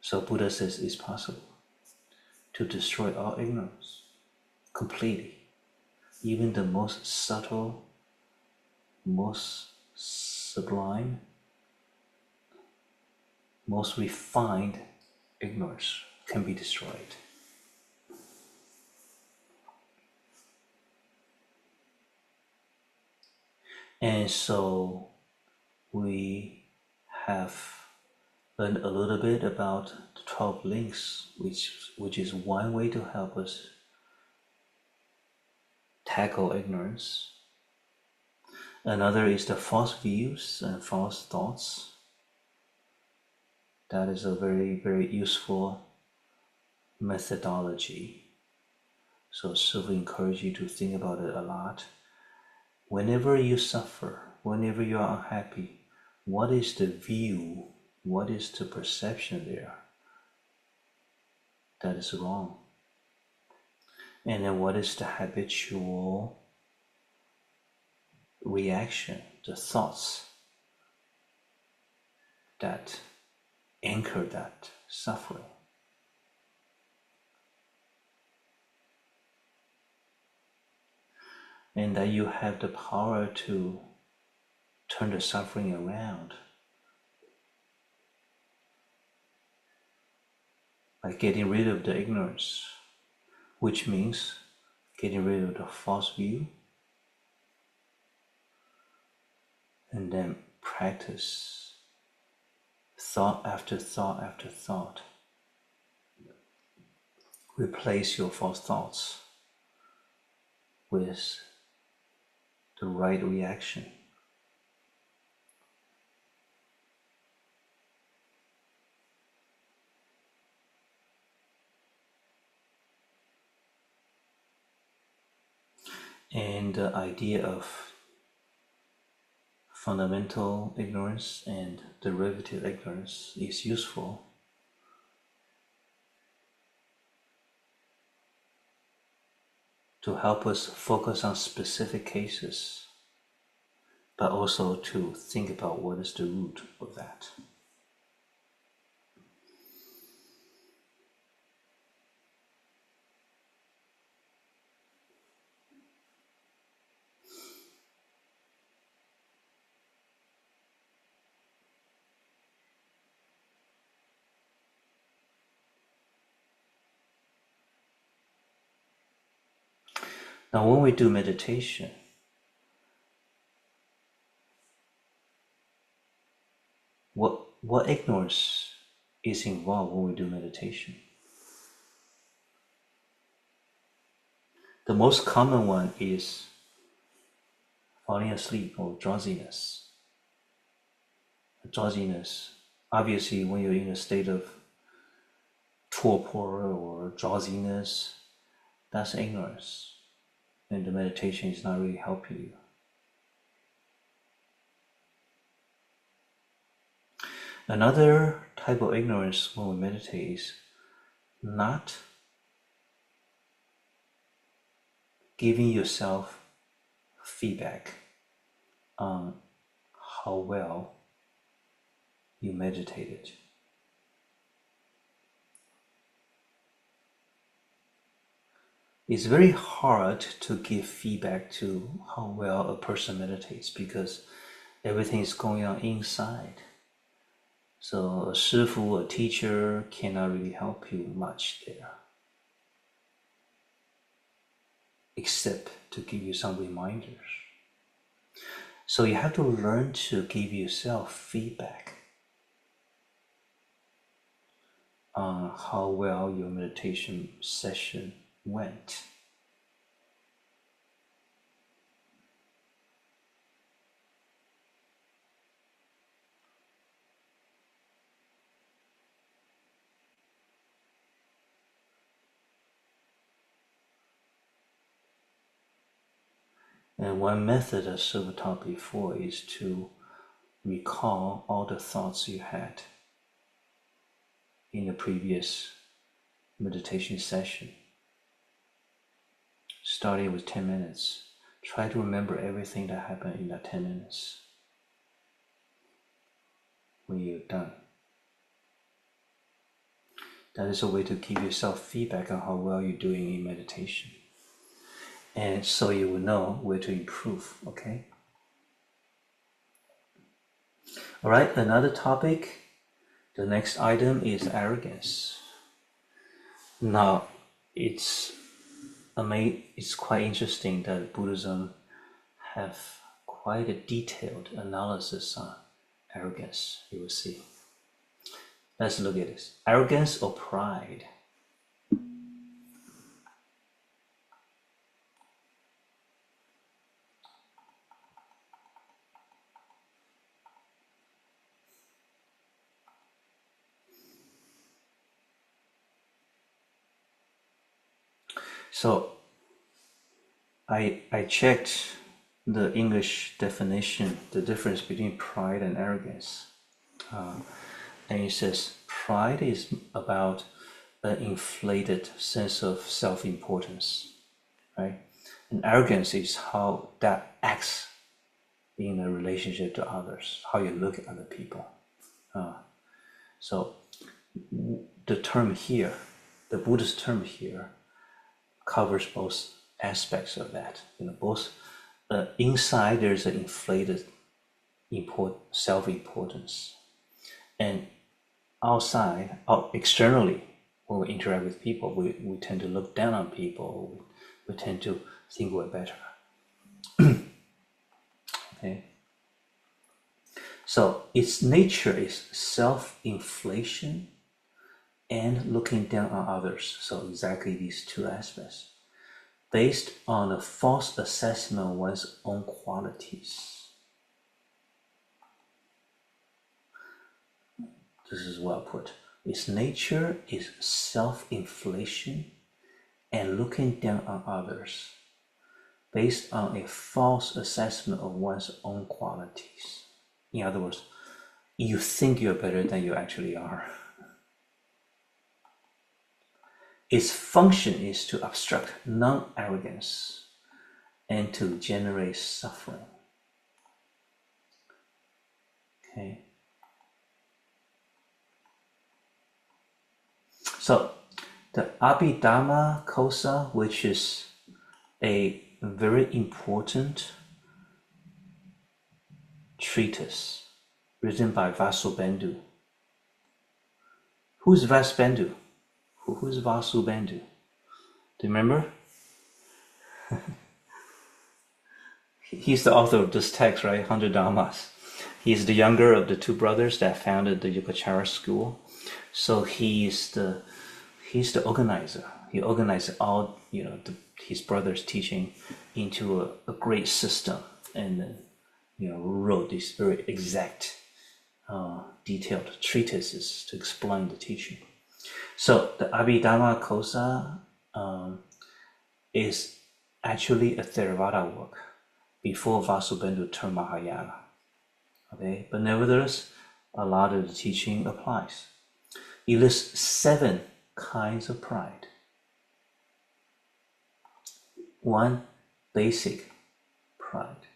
So Buddha says it's possible to destroy all ignorance completely. Even the most subtle, most sublime, most refined ignorance can be destroyed. And so we have learned a little bit about the 12 links, which is one way to help us tackle ignorance. Another is the false views and false thoughts. That is a very, very useful methodology. So Shifu encourages you to think about it a lot. Whenever you suffer, whenever you are unhappy, what is the view? What is the perception there? That is wrong. And then what is the habitual reaction, the thoughts that anchor that suffering? And that you have the power to turn the suffering around by getting rid of the ignorance, which means getting rid of the false view, and then practice thought after thought after thought. Replace your false thoughts with the right reaction. And the idea of fundamental ignorance and derivative ignorance is useful to help us focus on specific cases, but also to think about what is the root of that. Now, when we do meditation, what ignorance is involved when we do meditation? The most common one is falling asleep or drowsiness. Drowsiness, obviously, when you're in a state of torpor or drowsiness, that's ignorance. And the meditation is not really helping you. Another type of ignorance when we meditate is not giving yourself feedback on how well you meditated. It's very hard to give feedback to how well a person meditates because everything is going on inside. So a shifu, a teacher, cannot really help you much there, except to give you some reminders. So you have to learn to give yourself feedback on how well your meditation session went. And one method, as Shifu taught before, is to recall all the thoughts you had in the previous meditation session. Starting with 10 minutes, try to remember everything that happened in that 10 minutes when you're done. That is a way to give yourself feedback on how well you're doing in meditation. And so you will know where to improve, okay? All right, another topic, the next item is arrogance. Now, it's quite interesting that Buddhism have quite a detailed analysis on arrogance, you will see. Let's look at this. Arrogance or pride? So I checked the English definition, the difference between pride and arrogance. And it says pride is about an inflated sense of self-importance, right? And arrogance is how that acts in a relationship to others, how you look at other people. So the term here, the Buddhist term here, covers both aspects of that. Both inside there's an inflated self-importance, and outside, externally, when we interact with people, we tend to look down on people. We tend to think we're better. Okay. So its nature is self-inflation and looking down on others. So exactly these two aspects, based on a false assessment of one's own qualities. This is well put. Its nature is self-inflation and looking down on others, based on a false assessment of one's own qualities. In other words, you think you're better than you actually are. Its function is to obstruct non-arrogance and to generate suffering. Okay. So the Abhidhamma Kosa, which is a very important treatise written by Vasubandhu. Who's Vasubandhu? Who's Vasubandhu? Do you remember? He's the author of this text, right? Hundred Dharmas. He's the younger of the two brothers that founded the Yogacara school. So he's the organizer. He organized all his brother's teaching into a great system, and then wrote these very exact, detailed treatises to explain the teaching. So the Abhidhamma Kosa is actually a Theravada work before Vasubandhu turned Mahayana. Okay, but nevertheless, a lot of the teaching applies. It lists 7 kinds of pride. 1, basic pride.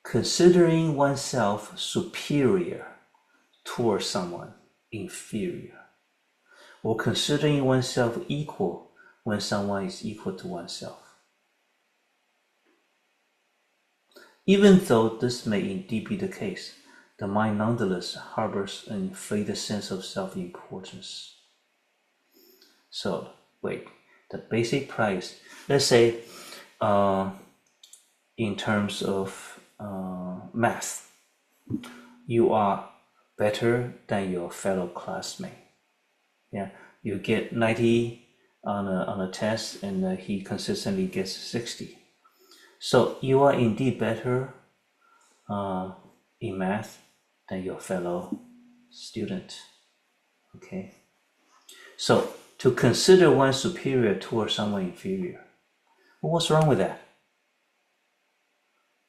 Considering oneself superior towards someone inferior, or considering oneself equal when someone is equal to oneself. Even though this may indeed be the case, the mind nonetheless harbors an inflated sense of self-importance. So, wait, the basic pride is, let's say, in terms of math, you are better than your fellow classmate. Yeah, you get 90 on a test, and he consistently gets 60. So you are indeed better in math than your fellow student. Okay. So to consider one superior towards someone inferior, well, what's wrong with that?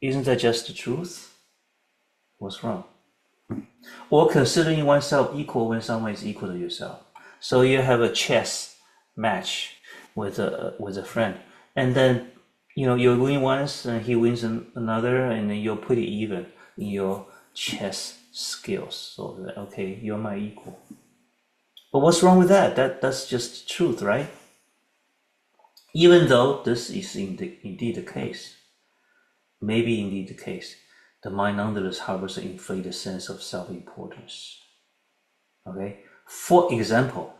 Isn't that just the truth? What's wrong? Or considering oneself equal when someone is equal to yourself. So you have a chess match with a friend, and then you win once and he wins another, and then you're pretty even in your chess skills. So okay, you're my equal. But what's wrong with that? That's just the truth, right? Even though this is indeed the case, maybe indeed the case, the mind nonetheless harbors an inflated sense of self-importance. Okay? For example,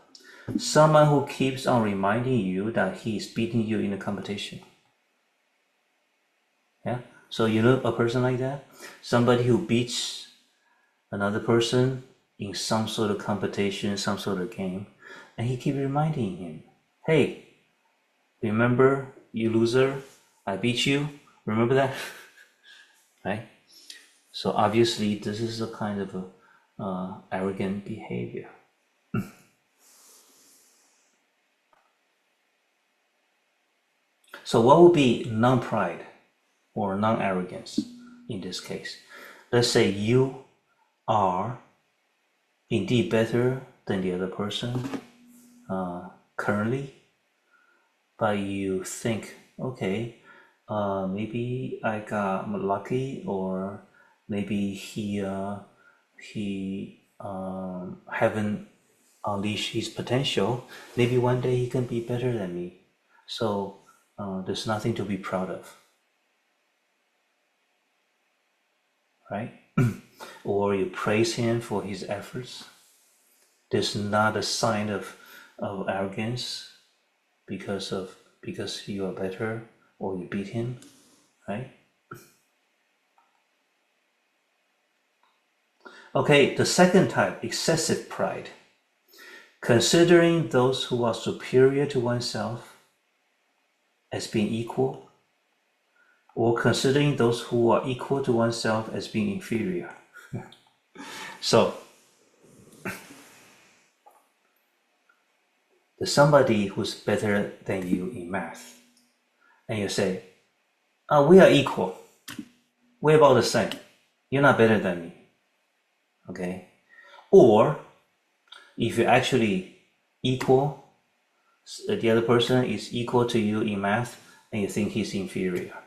someone who keeps on reminding you that he is beating you in a competition. Yeah? So you know a person like that? Somebody who beats another person in some sort of competition, some sort of game, and he keeps reminding him, hey, remember, you loser, I beat you, remember that? Right? So obviously this is a kind of arrogant behavior. So what would be non-pride or non-arrogance in this case? Let's say you are indeed better than the other person currently, but you think, okay, maybe I got lucky, or maybe he haven't unleashed his potential. Maybe one day he can be better than me. So there's nothing to be proud of, right? Or you praise him for his efforts. There's not a sign of arrogance because you are better or you beat him, right? Okay, the second type, excessive pride. Considering those who are superior to oneself as being equal, or considering those who are equal to oneself as being inferior. So, there's somebody who's better than you in math, and you say, we are equal. We're about the same. You're not better than me. Okay? Or, if you're actually equal, the other person is equal to you in math, and you think he's inferior.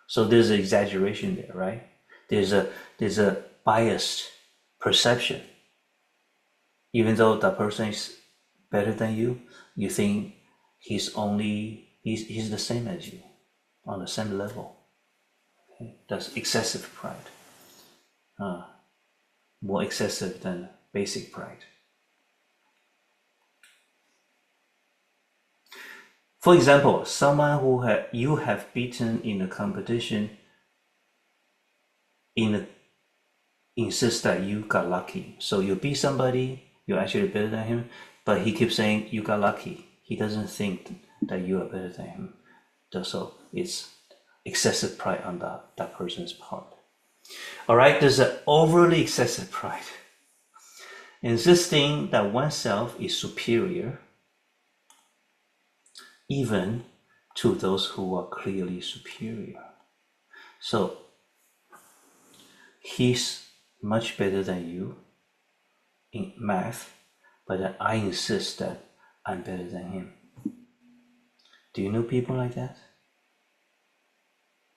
So there's an exaggeration there, right? There's a biased perception. Even though that person is better than you, you think he's the same as you, on the same level. Okay? That's excessive pride. More excessive than basic pride. For example, someone who you have beaten in a competition insists that you got lucky. So you beat somebody, you're actually better than him, but he keeps saying you got lucky. He doesn't think that you are better than him. So it's excessive pride on that person's part. All right, there's an overly excessive pride. Insisting that oneself is superior even to those who are clearly superior. So he's much better than you in math, but I insist that I'm better than him. Do you know people like that?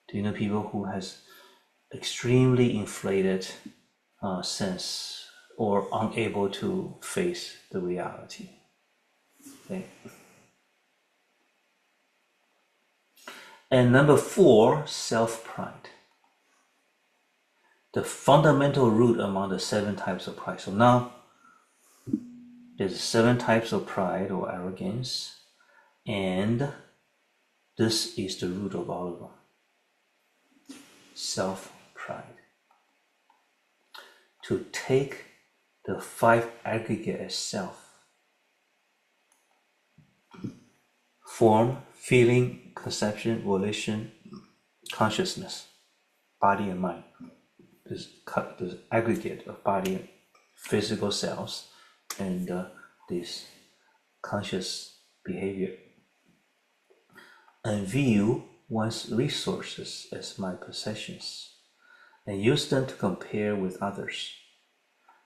Do you know people who has extremely inflated sense or unable to face the reality? Okay. And number 4, self-pride. The fundamental root among the 7 types of pride. So now there's 7 types of pride or arrogance, and this is the root of all of them. Self-pride. To take the 5 aggregate as self. Form, feeling, conception, volition, consciousness, body and mind. This aggregate of body and physical cells and this conscious behavior. And view one's resources as my possessions and use them to compare with others.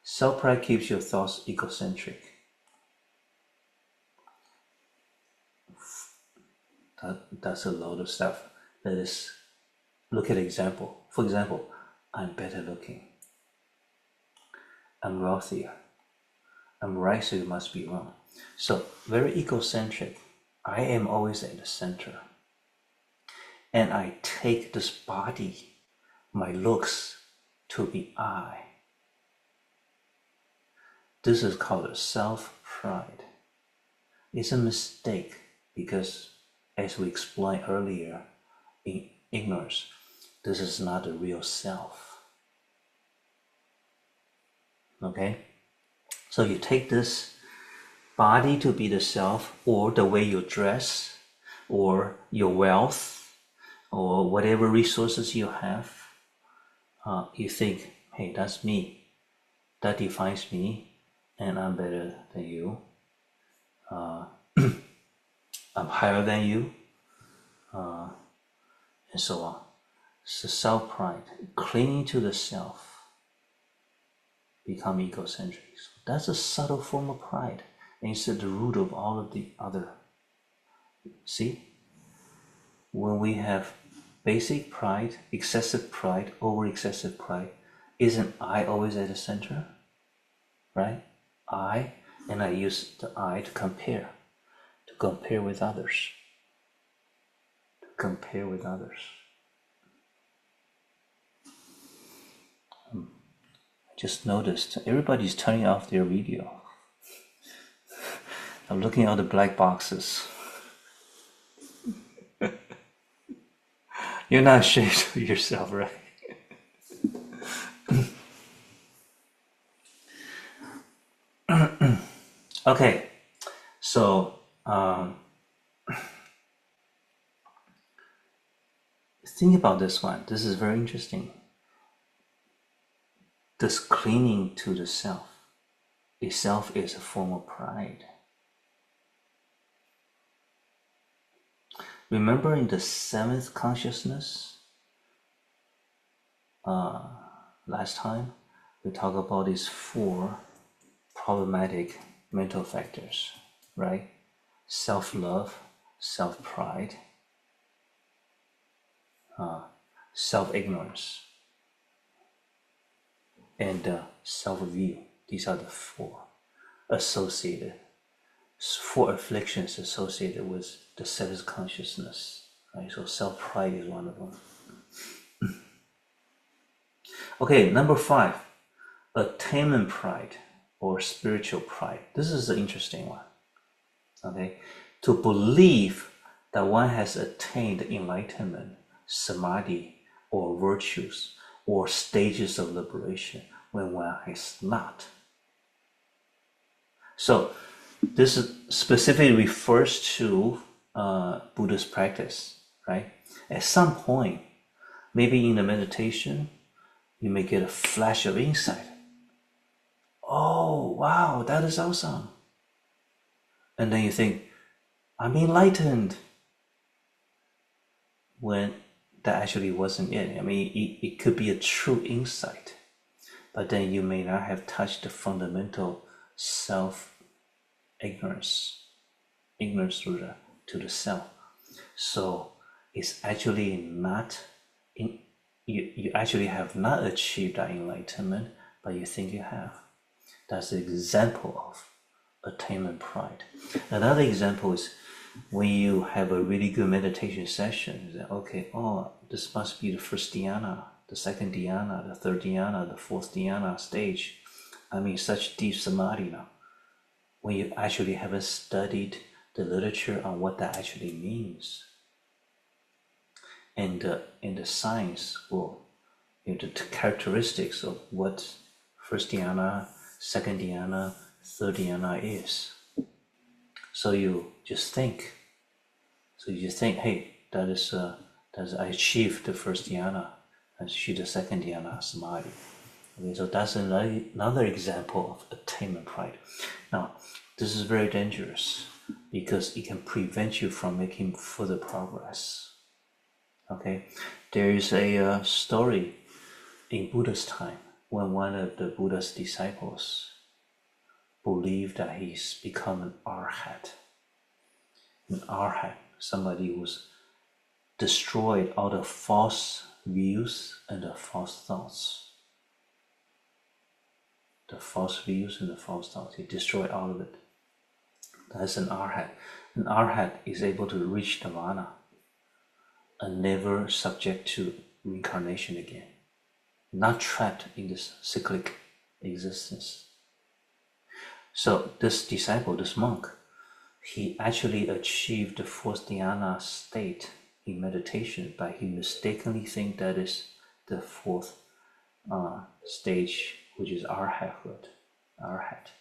Self-pride keeps your thoughts egocentric. That's a lot of stuff. Let us look at an example. For example, I'm better looking. I'm wealthier. I'm right, so you must be wrong. So very egocentric. I am always at the center. And I take this body, my looks, to be I. This is called self-pride. It's a mistake because, as we explained earlier, in ignorance, this is not the real self. Okay? So you take this body to be the self, or the way you dress, or your wealth, or whatever resources you have. You think, hey, that's me. That defines me, and I'm better than you. I'm higher than you. and so on. So self-pride, clinging to the self, become egocentric. So that's a subtle form of pride, and it's at the root of all of the other. See, when we have basic pride, excessive pride, over-excessive pride, isn't I always at the center? Right? I, and I use the I to compare with others. To compare with others. I just noticed everybody's turning off their video. I'm looking at the black boxes. You're not ashamed of yourself, right? Okay, so think about this one. This is very interesting. This clinging to the self itself is a form of pride. Remember in the seventh consciousness, last time, we talked about these 4 problematic mental factors, right? Self-love, self-pride, self-ignorance, and self-view. These are the 4 associated, 4 afflictions associated with the seventh consciousness, right? So self-pride is one of them. Okay, number 5, attainment pride or spiritual pride. This is an interesting one. Okay, to believe that one has attained enlightenment, samadhi, or virtues, or stages of liberation when one has not. So this specifically refers to Buddhist practice, right? At some point, maybe in the meditation, you may get a flash of insight. Oh, wow, that is awesome. And then you think, I'm enlightened. When that actually wasn't it. I mean, it could be a true insight, but then you may not have touched the fundamental self-ignorance, ignorance to the self. So it's actually not, you actually have not achieved that enlightenment, but you think you have. That's an example of attainment pride. Another example is when you have a really good meditation session, you say, okay, oh, this must be the first dhyana, the second dhyana, the third dhyana, the fourth dhyana stage. I'm in such deep samadhi now. When you actually haven't studied the literature on what that actually means. And the science, or the characteristics of what first dhyana, second dhyana, third dhyana is. So you just think. Hey, that is I achieved the first dhyana, I achieved the second dhyana, samadhi. Okay, so that's another example of attainment pride. Now, this is very dangerous because it can prevent you from making further progress. Okay, there is a story in Buddha's time when one of the Buddha's disciples believed that he's become an arhat. An arhat, somebody who's destroyed all the false views and the false thoughts. The false views and the false thoughts, he destroyed all of it. That's an arhat. An arhat is able to reach nirvana and never subject to reincarnation again. Not trapped in this cyclic existence. So this disciple, this monk, he actually achieved the fourth dhyana state in meditation, but he mistakenly think that is the fourth stage, which is arhathood. Arhat.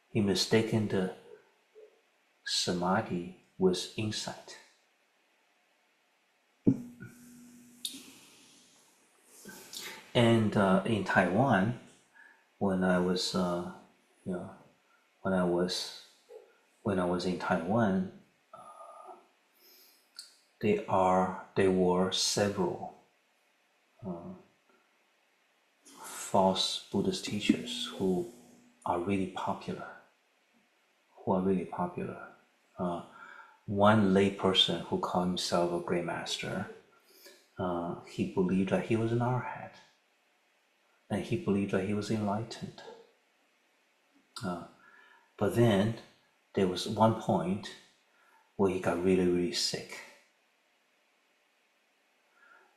He mistaken the samadhi with insight. And in Taiwan, when I was when I was in Taiwan, there were several false Buddhist teachers who are really popular. One lay person who called himself a great master, he believed that he was an arhat, and he believed that he was enlightened. But then there was one point where he got really, really sick.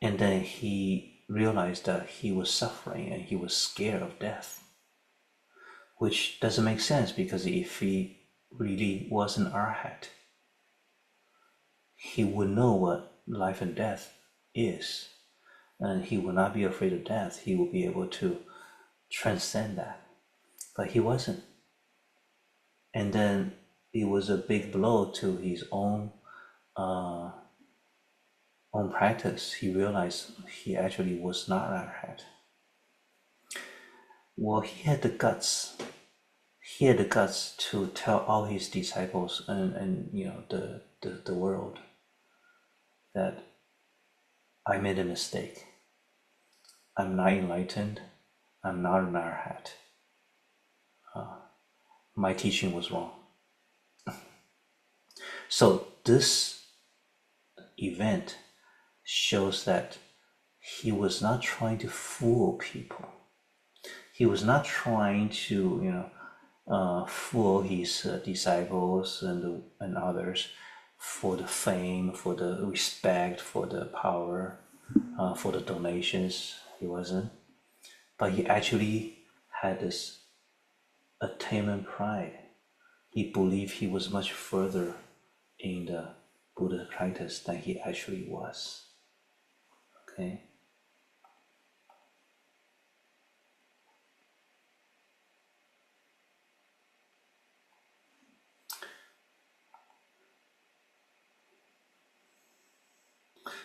And then he realized that he was suffering and he was scared of death, which doesn't make sense, because if he really was an arhat, he would know what life and death is, and he would not be afraid of death. He would be able to transcend that, but he wasn't. And then it was a big blow to his own practice. He realized he actually was not an arhat. Well, he had the guts to tell all his disciples and the world that I made a mistake. I'm not enlightened. I'm not an arhat. My teaching was wrong. So this event shows that he was not trying to fool people. He was not trying to, fool his disciples and others for the fame, for the respect, for the power, for the donations. He wasn't. But he actually had this attainment pride. He believed he was much further in the Buddha practice than he actually was. Okay?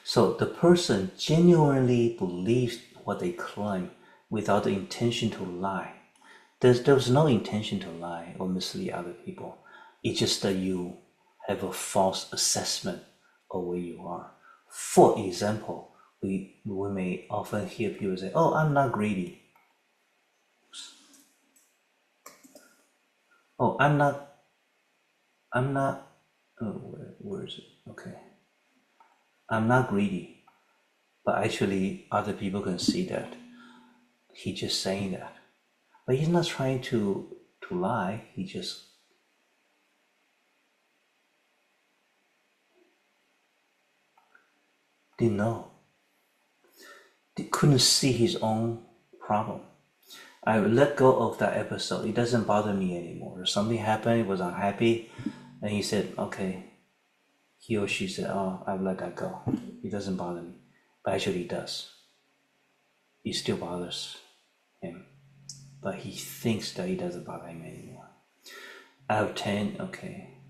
So the person genuinely believes what they claim without the intention to lie. There was no intention to lie or mislead other people. It's just that you have a false assessment of where you are. For example, we may often hear people say, "Oh, I'm not greedy." Oh, I'm not. Oh, where is it? Okay. I'm not greedy, but actually, other people can see that he's just saying that. But he's not trying to lie. He just didn't know. He couldn't see his own problem. I let go of that episode. It doesn't bother me anymore. Something happened, he was unhappy, and he said, okay. He or she said, "Oh, I've let that go. It doesn't bother me." But actually it does. It still bothers him. But he thinks that it doesn't bother him anymore. Out of 10, okay.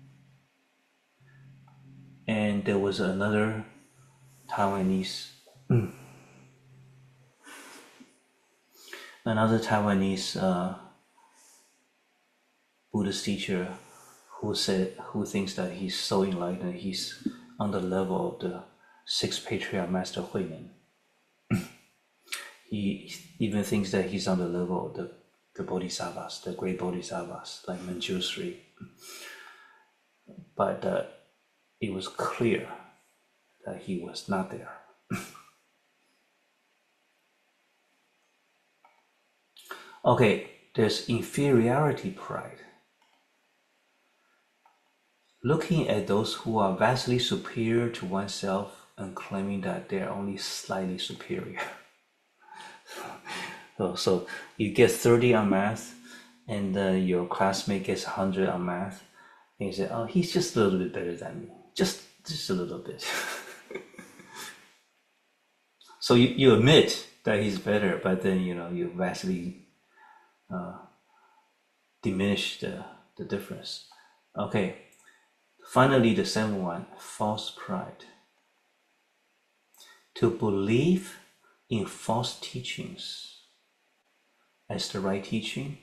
And there was another Taiwanese Buddhist teacher who thinks that he's so enlightened, he's on the level of the sixth patriarch Master Huimen. He even thinks that he's on the level of the Bodhisattvas, the great Bodhisattvas, like Manjushri. But it was clear that he was not there. Okay, there's inferiority pride. Looking at those who are vastly superior to oneself and claiming that they're only slightly superior. So you get 30 on math, and your classmate gets 100 on math, and you say, "Oh, he's just a little bit better than me, just a little bit." So you admit that he's better, but then you vastly diminish the difference. Okay. Finally, the seventh one, false pride. To believe in false teachings as the right teaching,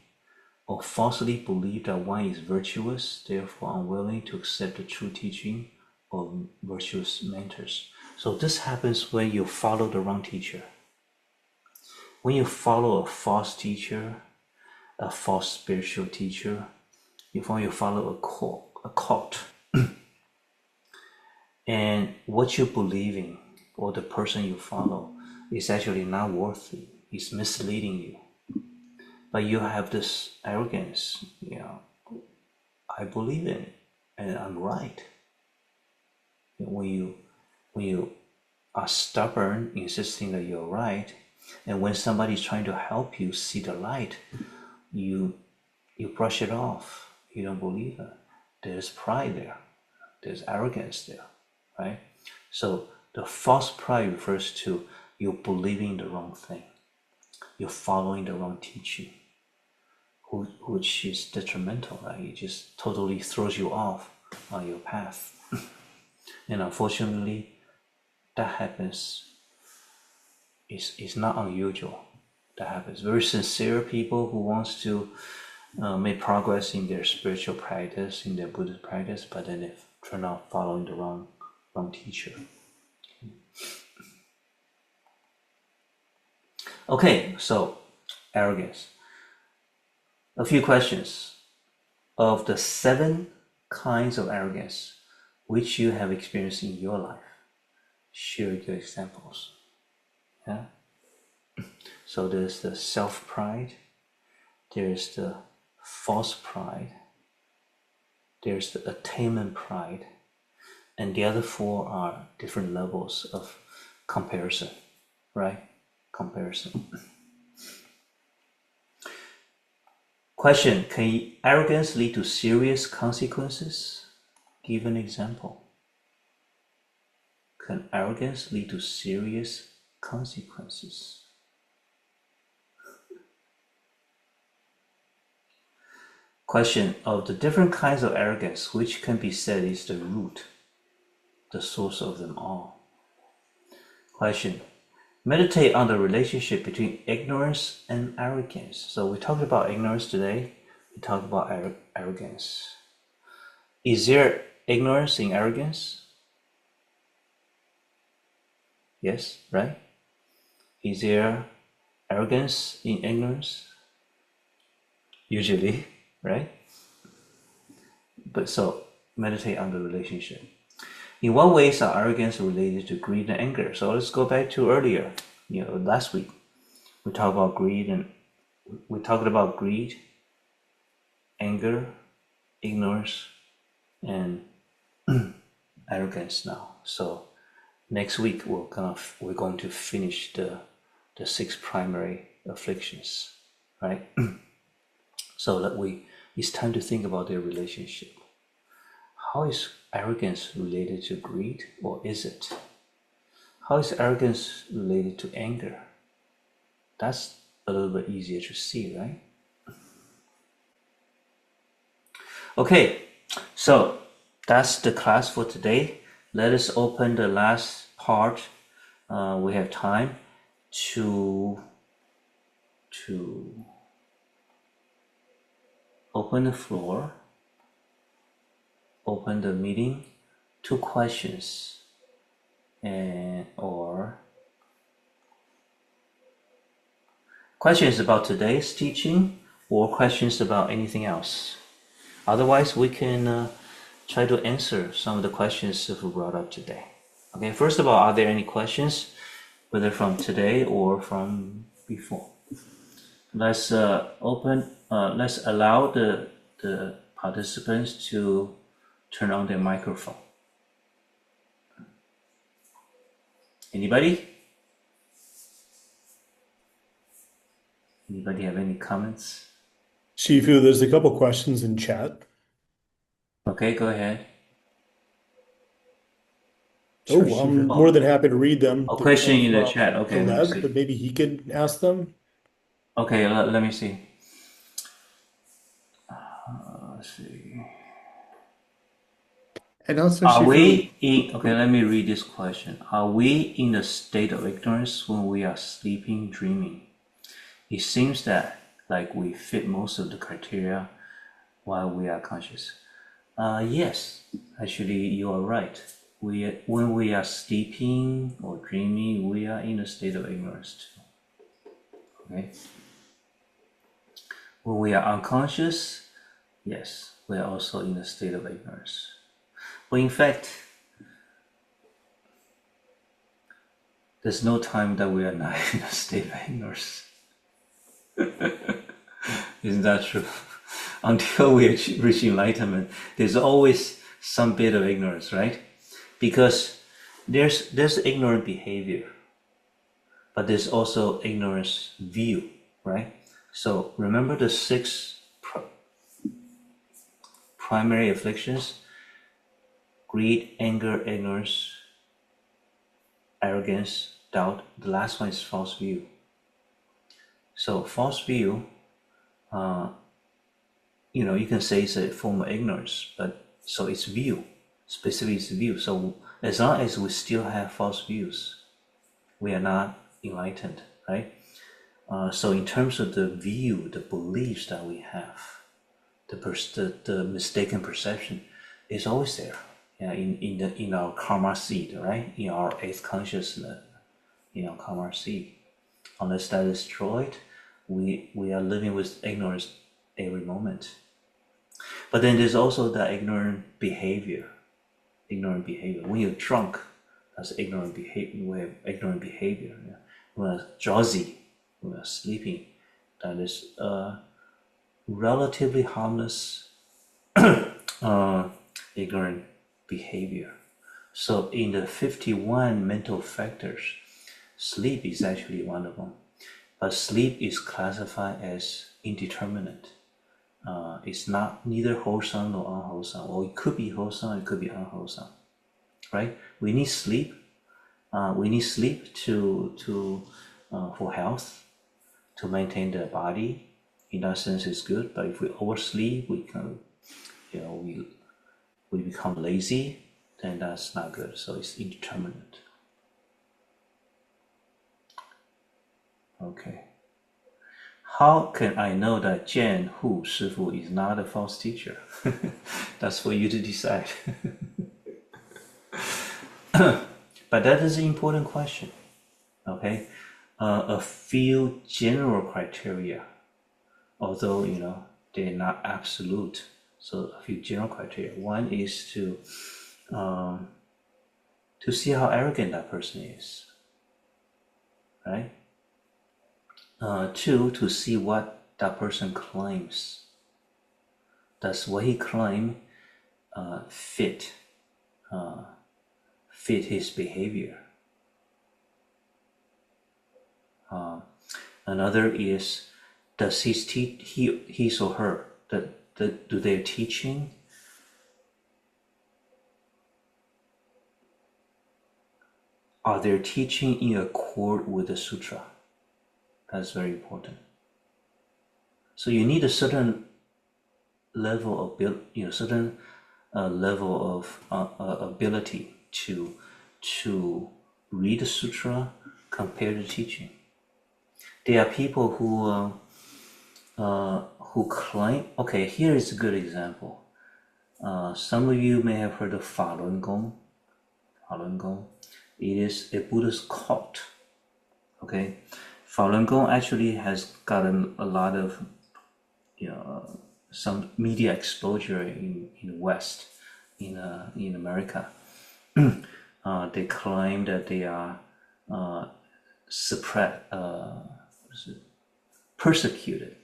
or falsely believe that one is virtuous, therefore unwilling to accept the true teaching, or virtuous mentors. So this happens when you follow the wrong teacher. When you follow a false teacher, a false spiritual teacher, you follow a cult, and what you believe in or the person you follow is actually not worthy, it's misleading you. But you have this arrogance, I believe in it and I'm right. When you are stubborn, insisting that you're right, and when somebody's trying to help you see the light, you brush it off. You don't believe it. There's pride there. There's arrogance there, right? So the false pride refers to you believing the wrong thing. You're following the wrong teaching, which is detrimental, right? It just totally throws you off on your path. And unfortunately, that happens. It's not unusual. That happens. Very sincere people who wants to make progress in their spiritual practice, in their Buddhist practice, but then they turn out following the wrong teacher. Okay, so arrogance. A few questions. Of the 7 kinds of arrogance which you have experienced in your life, share your examples. Yeah. So there's the self-pride, there's the false pride, there's the attainment pride, and the other 4 are different levels of comparison, right? Comparison. Question, can arrogance lead to serious consequences? Give an example. Can arrogance lead to serious consequences? Question, of the different kinds of arrogance, which can be said is the root, the source of them all? Question, meditate on the relationship between ignorance and arrogance. So we talked about ignorance today, we talked about arrogance. Is there ignorance in arrogance? Yes, right? Is there arrogance in ignorance? Usually, right? But so, meditate on the relationship. In what ways are arrogance related to greed and anger? So let's go back to earlier, last week. We talked about greed anger, ignorance, and arrogance now. So next week we're going to finish the 6 primary afflictions, right? So it's time to think about their relationship. How is arrogance related to greed, or is it? How is arrogance related to anger? That's a little bit easier to see, right? Okay, so that's the class for today. Let us open the last part. We have time to open the floor, open the meeting to questions or questions about today's teaching or questions about anything else. Otherwise, we can try to answer some of the questions that we brought up today. Okay, first of all, are there any questions, whether from today or from before? Let's let's allow the participants to turn on their microphone. Anybody? Anybody have any comments? Shifu, there's a couple questions in chat. Okay, go ahead. Oh, I'm more than happy to read them. A question in the chat. Okay, let me see. But maybe he could ask them. Okay, let me see. Let's see. And also, okay, let me read this question. Are we in a state of ignorance when we are sleeping, dreaming? It seems that like we fit most of the criteria while we are conscious. Yes, actually you are right. when we are sleeping or dreaming, we are in a state of ignorance too. Okay. When we are unconscious, yes, we are also in a state of ignorance. But in fact, there's no time that we are not in a state of ignorance. Isn't that true? Until we reach enlightenment, there's always some bit of ignorance, right? Because there's ignorant behavior, but there's also ignorance view, right? So remember the 6 primary afflictions: greed, anger, ignorance, arrogance, doubt. The last one is false view. So false view, you can say it's a form of ignorance, but so it's view, specifically it's view. So as long as we still have false views, we are not enlightened, right? So in terms of the view, the beliefs that we have, the mistaken perception is always there. Yeah, in our karma seed, right? In our 8th consciousness, in our karma seed. Unless that is destroyed, we are living with ignorance every moment. But then there's also the ignorant behavior. When you're drunk, that's ignorant behavior. We have ignorant behavior. Yeah. When we're drowsy, when we're sleeping, that is relatively harmless ignorant behavior. So in the 51 mental factors, sleep is actually one of them. But sleep is classified as indeterminate. It's neither wholesome nor unwholesome. Or it could be wholesome, it could be unwholesome, right? We need sleep. We need sleep for health, to maintain the body. In that sense, it's good. But if we oversleep, we become lazy, then that's not good. So it's indeterminate. Okay. How can I know that JianHu Shifu is not a false teacher? That's for you to decide. But that is an important question. Okay. A few general criteria, although they're not absolute. So a few general criteria. One is to see how arrogant that person is, right? 2, to see what that person claims. Does what he claims fit his behavior? Another is, does he or her, do their teaching in accord with the sutra? That's very important. So you need a certain level of ability to read the sutra, compare the teaching. There are people who claim. Okay, here is a good example. Some of you may have heard of Falun Gong. Falun Gong. It is a Buddhist cult. Okay. Falun Gong actually has gotten a lot of, some media exposure in the West, in America. They claim that they are persecuted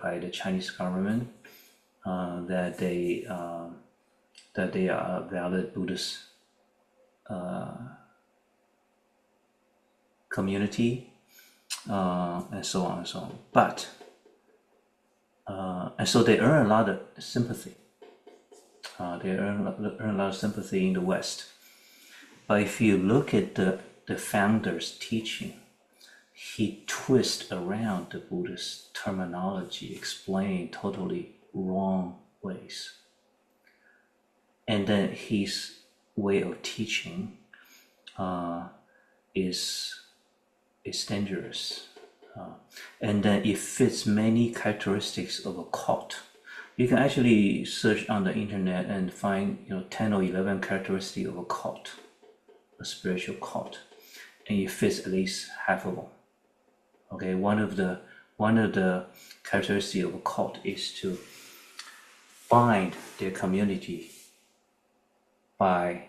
by the Chinese government. That they are a valid Buddhist community, and so on and so on. But and so they earn a lot of sympathy. They earn a lot of sympathy in the West. But if you look at the founder's teaching, he twists around the Buddhist terminology, explaining totally wrong ways. And then his way of teaching is dangerous. And then it fits many characteristics of a cult. You can actually search on the internet and find 10 or 11 characteristics of a cult, a spiritual cult, and it fits at least half of them. Okay, one of the characteristics of a cult is to bind their community by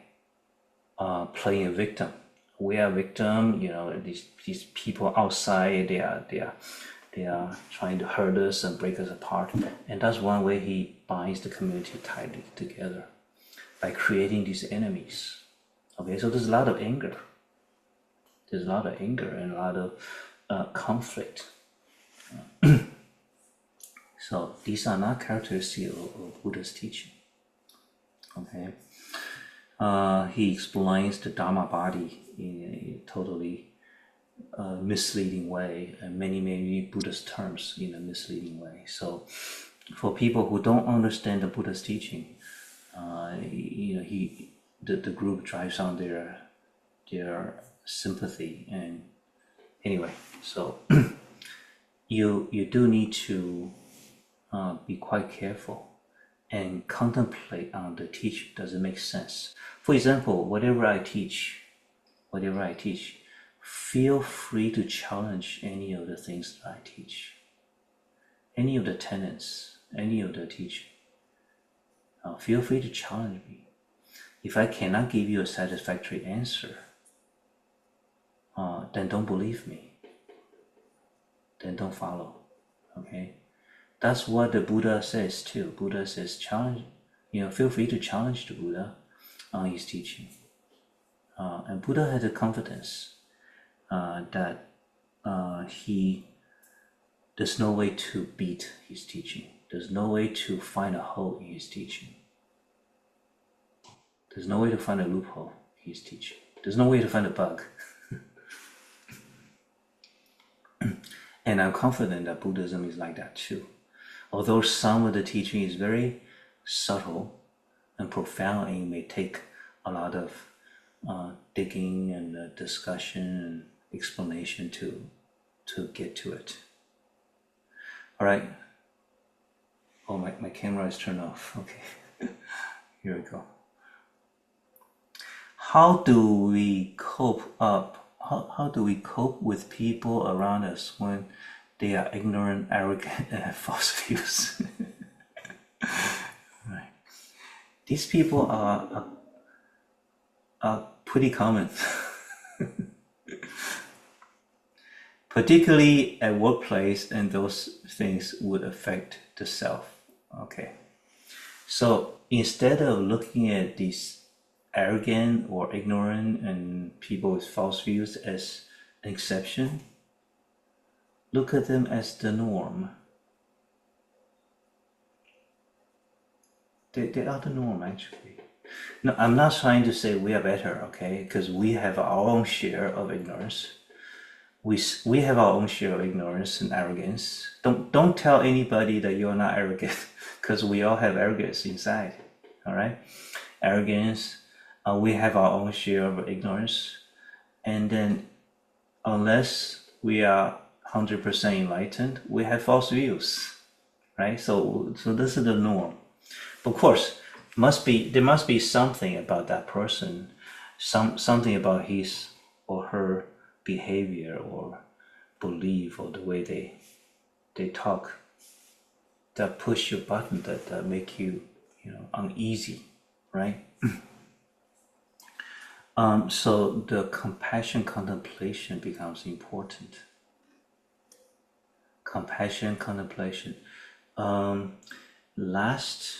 playing a victim. We are victim. These people outside, they are trying to hurt us and break us apart, and that's one way he binds the community tightly together, by creating these enemies. Okay, so there's a lot of anger. There's a lot of anger and a lot of conflict. So these are not characteristics of Buddha's teaching. Okay, he explains the Dharma body in a totally misleading way, and many Buddhist terms in a misleading way. So for people who don't understand the Buddha's teaching, the group drives on their sympathy. And anyway, so you do need to be quite careful and contemplate on the teaching. Does it make sense? For example, whatever I teach, feel free to challenge any of the things that I teach, any of the tenets, any of the teaching. Feel free to challenge me. If I cannot give you a satisfactory answer, then don't believe me. Then don't follow. Okay? That's what the Buddha says too. Buddha says, challenge. Feel free to challenge the Buddha on his teaching. And Buddha had the confidence that there's no way to beat his teaching. There's no way to find a hole in his teaching. There's no way to find a loophole in his teaching. There's no way to find a bug. And I'm confident that Buddhism is like that too. Although some of the teaching is very subtle and profound, and it may take a lot of digging and discussion and explanation to get to it. All right. Oh, my camera is turned off. Okay. Here we go. How do we cope with people around us when they are ignorant, arrogant, and have false views? Right. These people are pretty common. Particularly at workplace, and those things would affect the self. Okay. So instead of looking at these arrogant or ignorant and people with false views as an exception, look at them as the norm. They are the norm, actually. No, I'm not trying to say we are better, okay? Because we have our own share of ignorance. We have our own share of ignorance and arrogance. Don't tell anybody that you're not arrogant, because we all have arrogance inside. All right, arrogance. We have our own share of ignorance, and then unless we are 100% enlightened, we have false views, right? So this is the norm. Of course, there must be something about that person, something about his or her behavior or belief or the way they talk that push your button, that make you uneasy, right? So the compassion contemplation becomes important. Compassion contemplation. Last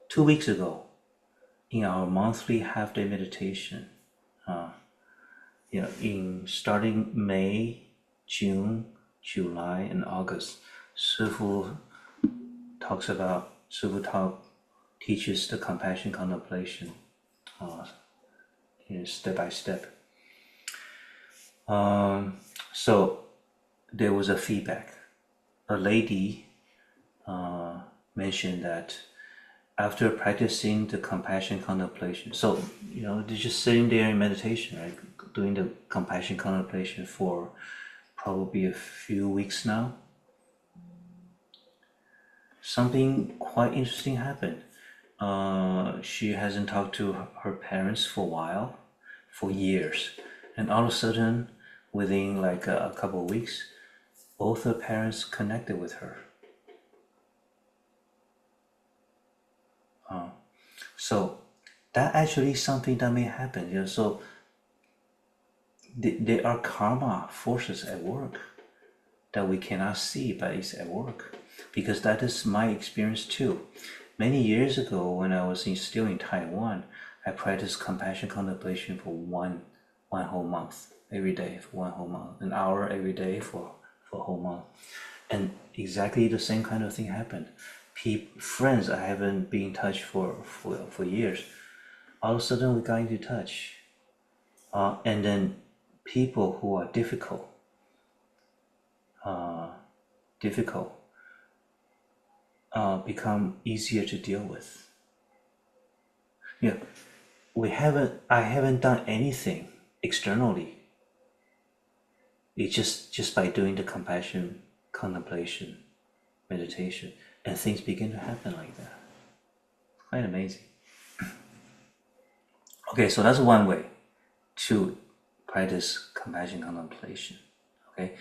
2 weeks ago, in our monthly half-day meditation, in starting May, June, July, and August, Shifu teaches the compassion contemplation step by step. So there was a feedback. A lady mentioned that after practicing the compassion contemplation, so they're just sitting there in meditation, right, doing the compassion contemplation for probably a few weeks now. something quite interesting happened. She hasn't talked to her parents for a while, for years, and all of a sudden, within like a couple of weeks, both her parents connected with her. So that actually is something that may happen. You know, so there are karma forces at work that we cannot see, but it's at work, because that is my experience too. Many years ago, when I was still in Taiwan, I practiced compassion contemplation for one whole month, every day for 1 whole month, an hour every day for a whole month, and exactly the same kind of thing happened. Friends I haven't been in touch for years, all of a sudden we got into touch, and then people who are difficult become easier to deal with. Yeah, I haven't done anything externally. It's just by doing the compassion contemplation meditation, and things begin to happen like that. Quite amazing. Okay, so that's one way to practice compassion contemplation. Okay,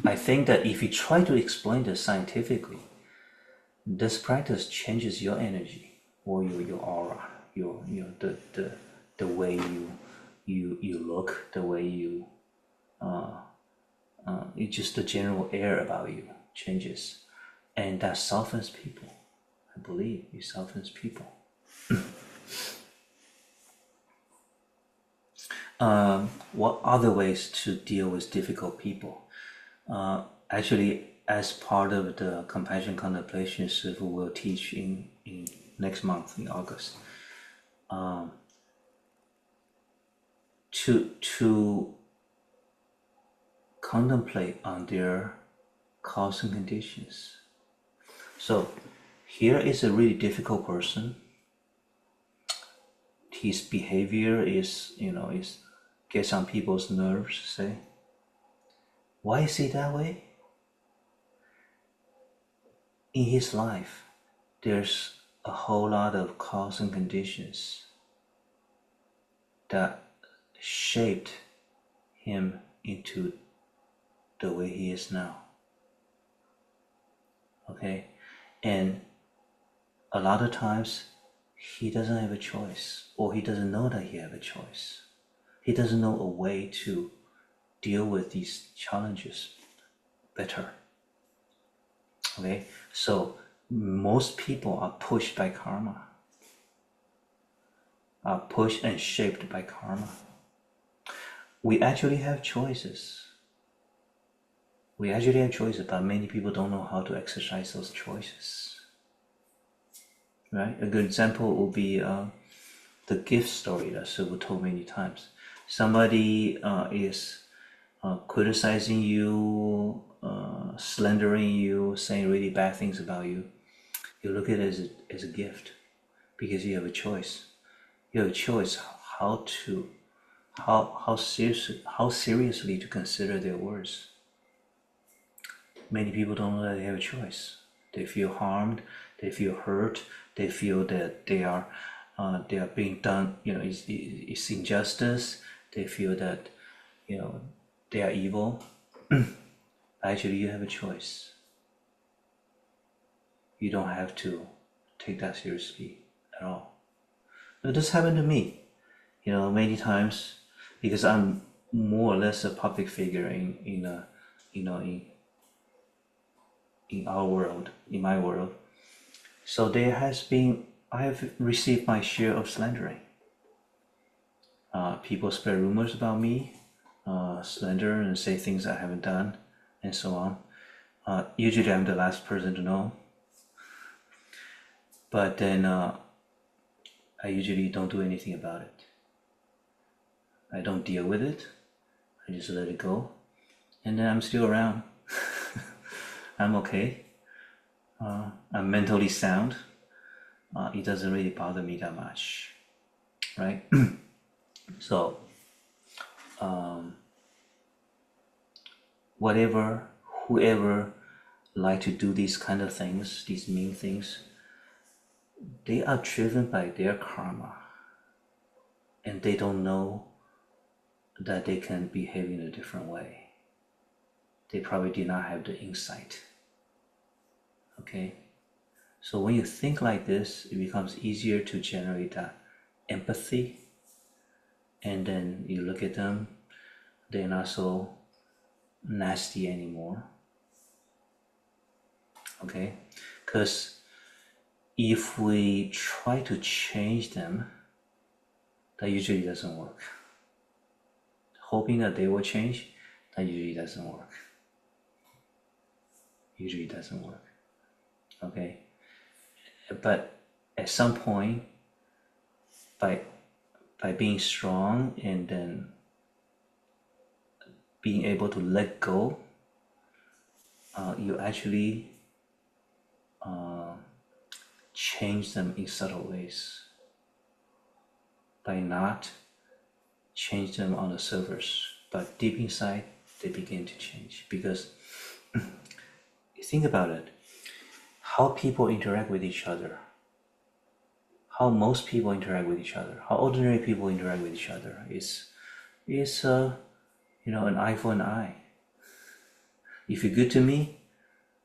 I think that if you try to explain this scientifically, this practice changes your energy or your aura, the way you look, the way you it's just the general air about you changes, and that softens people. I believe it softens people. What other ways to deal with difficult people? Actually, as part of the compassion contemplation, Shifu will teach in next month in August. To contemplate on their cause and conditions. So here is a really difficult person. His behavior is gets on people's nerves, say. Why is he that way? In his life, there's a whole lot of cause and conditions that shaped him into the way he is now. Okay? And a lot of times he doesn't have a choice, or he doesn't know that he has a choice. He doesn't know a way to deal with these challenges better. Okay? So most people are pushed by karma, are pushed and shaped by karma. We actually have choices. But many people don't know how to exercise those choices. Right? A good example would be the gift story that Shifu told many times. Somebody is criticizing you, slandering you, saying really bad things about you. You look at it as a gift, because you have a choice. You have a choice how seriously to consider their words. Many people don't know that they have a choice. They feel harmed, they feel hurt, they feel that they are being done, it's injustice. They feel that, they are evil. Actually, you have a choice. You don't have to take that seriously at all. But this happened to me, many times, because I'm more or less a public figure in our world, in my world. So I have received my share of slandering. People spread rumors about me, slander and say things I haven't done, and so on. Usually I'm the last person to know. But then I usually don't do anything about it. I don't deal with it. I just let it go. And then I'm still around. I'm okay. I'm mentally sound. It doesn't really bother me that much, right? So, whoever like to do these kind of things, these mean things, they are driven by their karma, and they don't know that they can behave in a different way. They probably did not have the insight. Okay? So when you think like this, it becomes easier to generate that empathy, and then you look at them, they're not so nasty anymore. Okay? Because if we try to change them, that usually doesn't work. Hoping that they will change, that usually doesn't work. Usually doesn't work. Okay? But at some point, by being strong and then being able to let go, you actually change them in subtle ways. By not change them on the surface, but deep inside, they begin to change. Because think about it, how people interact with each other, how most people interact with each other, how ordinary people interact with each other is an eye for an eye. If you're good to me,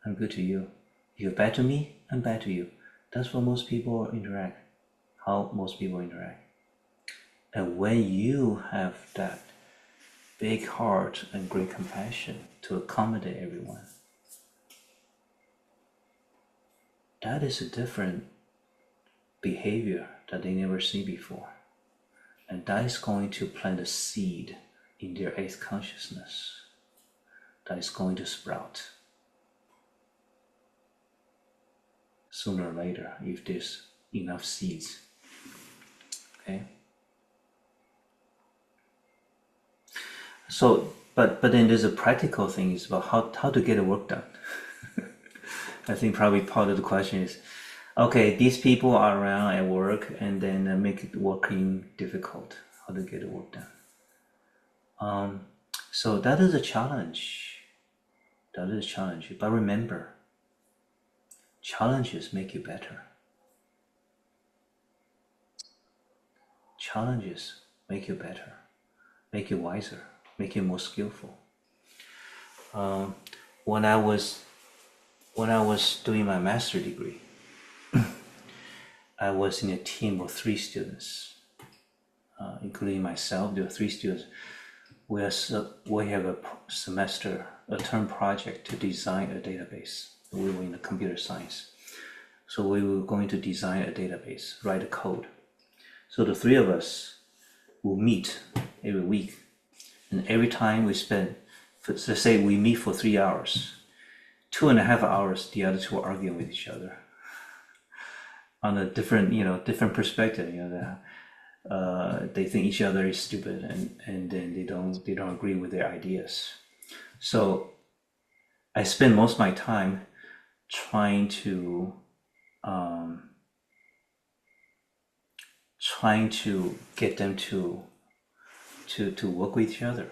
I'm good to you. If you're bad to me, I'm bad to you. That's how most people interact. And when you have that big heart and great compassion to accommodate everyone, that is a different behavior that they never seen before. And that is going to plant a seed in their eighth consciousness that is going to sprout sooner or later if there's enough seeds. Okay? So, but then there's a practical thing is about how to get the work done. I think probably part of the question is, okay, these people are around at work and then make it working difficult. How to get the work done? So that is a challenge. But remember, challenges make you better. Challenges make you better, make you wiser, make you more skillful. When I was doing my master's degree, I was in a team of 3 students, including myself. There were 3 students. We have a term project to design a database. We were in the computer science. So we were going to design a database, write a code. So the 3 of us will meet every week. And every time we spend, let's say we meet for 3 hours, 2.5 hours, the other 2 are arguing with each other on a different perspective. They think each other is stupid, and then they don't agree with their ideas. So I spend most of my time trying to get them to work with each other.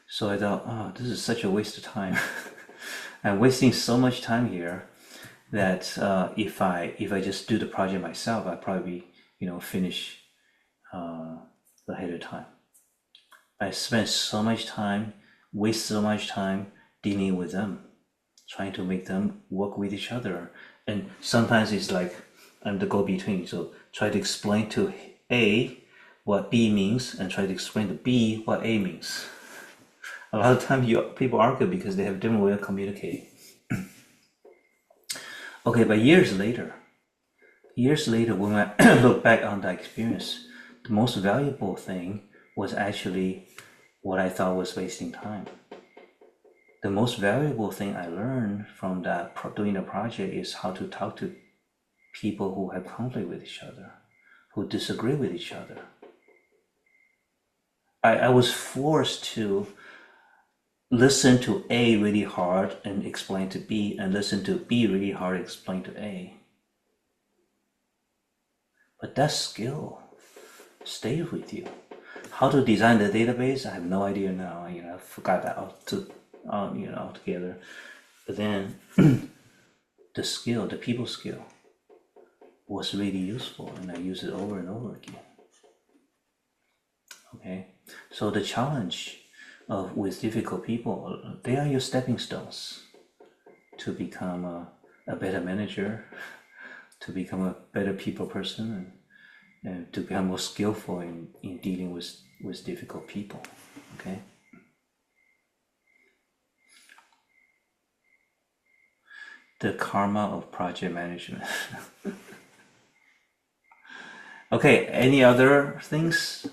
So I thought, oh, this is such a waste of time. I'm wasting so much time here that if I just do the project myself, I'd probably finish ahead of time. I spent so much time, waste so much time dealing with them, trying to make them work with each other. And sometimes it's like I'm the go-between. So try to explain to A what B means and try to explain to B what A means. A lot of times people argue because they have different way of communicating. Okay, but years later, when I look back on that experience, the most valuable thing was actually what I thought was wasting time. The most valuable thing I learned from that doing the project is how to talk to people who have conflict with each other, who disagree with each other. I was forced to listen to A really hard and explain to B, and listen to B really hard and explain to A. But that skill stays with you. How to design the database, I have no idea now. I forgot that altogether. But then the skill, the people skill, was really useful, and I use it over and over again. Okay, so the challenge with difficult people, they are your stepping stones to become a better manager, to become a better people person, and to become more skillful in dealing with difficult people. Okay. The karma of project management. Okay, any other things?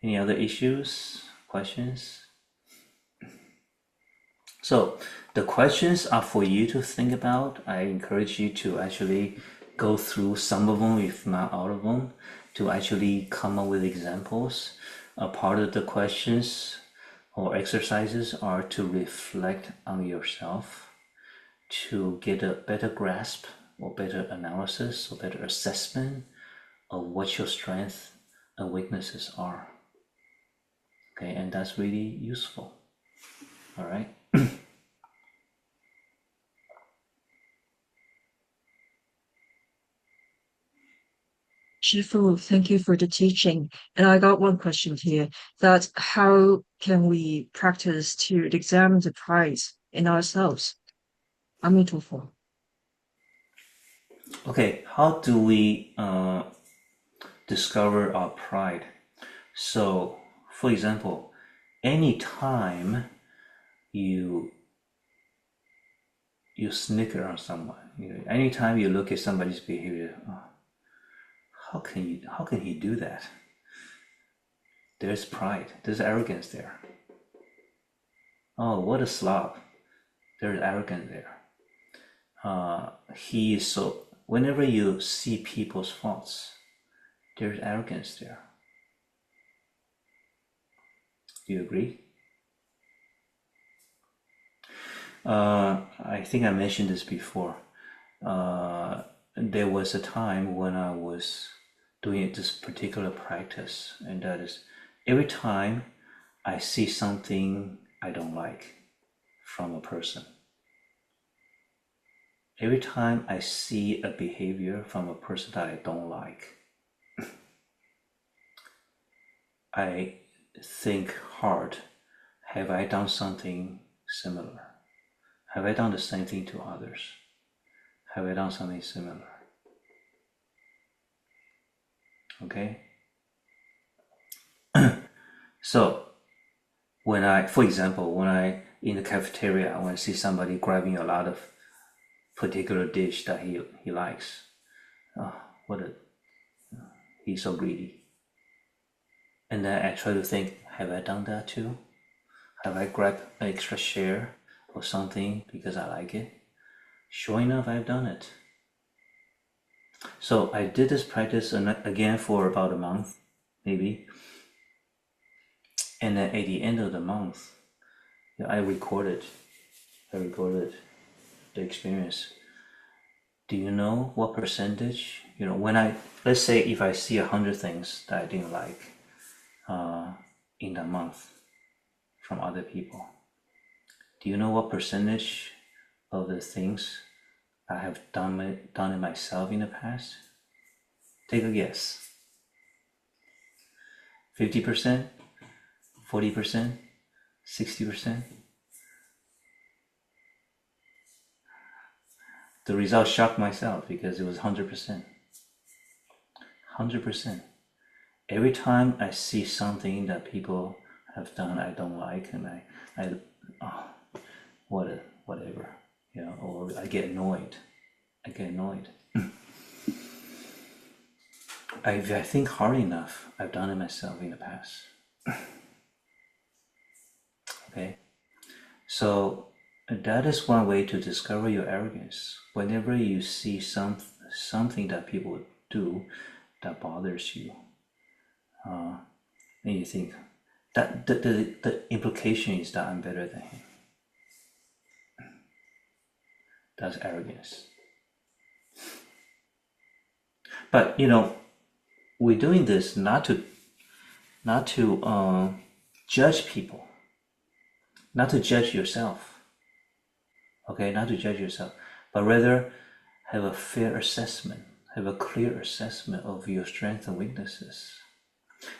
Any other issues, questions? So the questions are for you to think about. I encourage you to actually go through some of them, if not all of them, to actually come up with examples. A part of the questions or exercises are to reflect on yourself, to get a better grasp or better analysis or better assessment of what your strengths and weaknesses are. Okay, and that's really useful. All right. Shifu, thank you for the teaching. And I got one question here, that how can we practice to examine the pride in ourselves? Amitabha. Okay, how do we discover our pride? So, for example, anytime you snicker on someone, anytime you look at somebody's behavior, how can he do that? There's pride, there's arrogance there. Oh, what a slob! There's arrogance there. He is so. Whenever you see people's faults, there's arrogance there. Do you agree? I think I mentioned this before. There was a time when I was doing this particular practice, and that is every time I see something I don't like from a person, every time I see a behavior from a person that I don't like, I think hard, have I done something similar? Have I done the same thing to others? Have I done something similar? Okay? So, for example, in the cafeteria, when I see somebody grabbing a lot of particular dish that he likes, he's so greedy. And then I try to think, have I done that too? Have I grabbed an extra share or something because I like it? Sure enough, I've done it. So I did this practice again for about a month, maybe. And then at the end of the month, I recorded the experience. Do you know what percentage, let's say if I see 100 things that I didn't like in that month from other people, do you know what percentage of the things I have done it myself in the past? Take a guess. 50%? 40%? 60%? The result shocked myself because it was 100%. 100%. Every time I see something that people have done I don't like, and whatever, or I get annoyed. If I think hard enough, I've done it myself in the past. Okay, so that is one way to discover your arrogance. Whenever you see something that people do that bothers you, and you think that the implication is that I'm better than him. That's arrogance. But we're doing this not to judge people, not to judge yourself. Okay, not to judge yourself, but rather have a fair assessment, have a clear assessment of your strengths and weaknesses.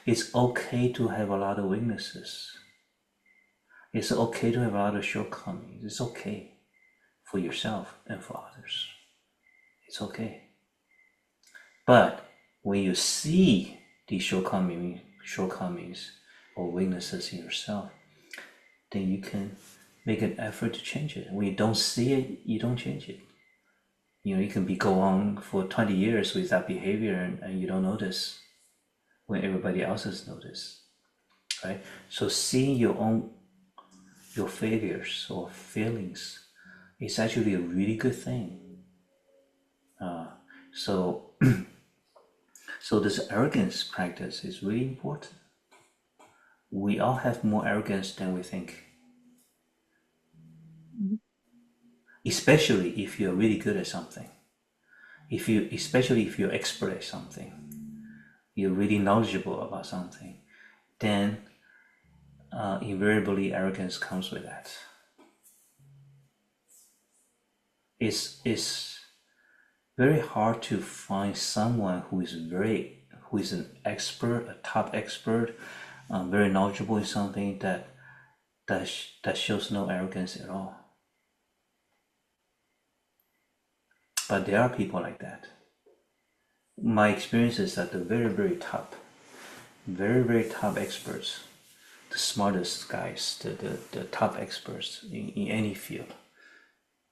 It's okay to have a lot of weaknesses. It's okay to have a lot of shortcomings. It's okay for yourself and for others. It's okay. But when you see these shortcomings or weaknesses in yourself, then you can make an effort to change it. When you don't see it, you don't change it. You can go on for 20 years with that behavior and you don't notice when everybody else has noticed, right? So seeing your failures or feelings is actually a really good thing. So this arrogance practice is really important. We all have more arrogance than we think. Especially if you're really good at something. Especially if you're expert at something, you're really knowledgeable about something, then invariably arrogance comes with that. It's very hard to find someone who is an expert, a top expert, very knowledgeable in something that shows no arrogance at all. But there are people like that. My experience is that the very, very top experts, the smartest guys, the top experts in any field,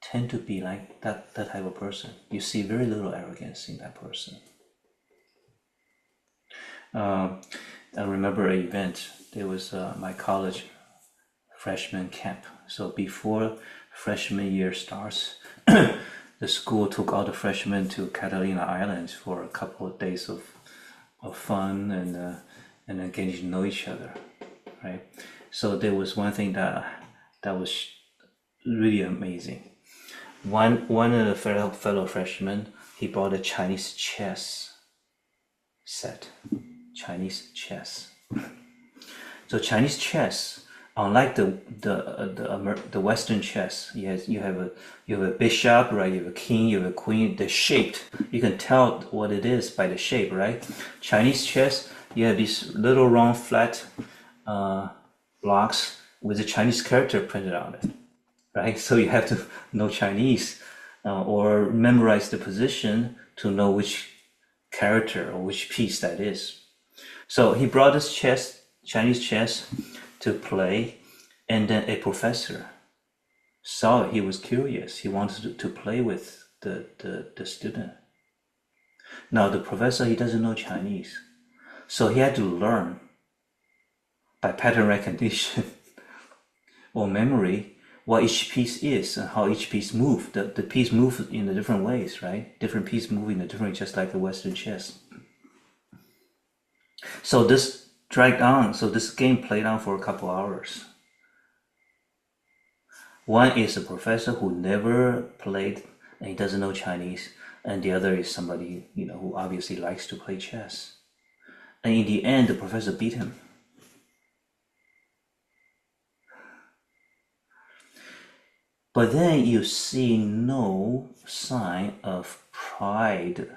tend to be like that type of person. You see very little arrogance in that person. I remember an event. There was my college freshman camp. So before freshman year starts, the school took all the freshmen to Catalina Island for a couple of days of fun and getting to know each other, right? So there was one thing that was really amazing. One of the fellow freshmen, he brought a Chinese chess set. Chinese chess. So Chinese chess, unlike the Western chess, you have a bishop, right? You have a king, you have a queen. They're shaped. You can tell what it is by the shape, right? Chinese chess, you have these little round flat blocks with a Chinese character printed on it, right? So you have to know Chinese or memorize the position to know which character or which piece that is. So he brought this Chinese chess to play, and then a professor saw it. He was curious. He wanted to play with the student. Now the professor, he doesn't know Chinese, so he had to learn by pattern recognition or memory what each piece is and how each piece moves. The piece moves in the different ways, right? Different piece moving in a different, just like the Western chess. So this dragged on. So this game played on for a couple hours. One is a professor who never played and he doesn't know Chinese, and the other is somebody who obviously likes to play chess. And in the end, the professor beat him. But then you see no sign of pride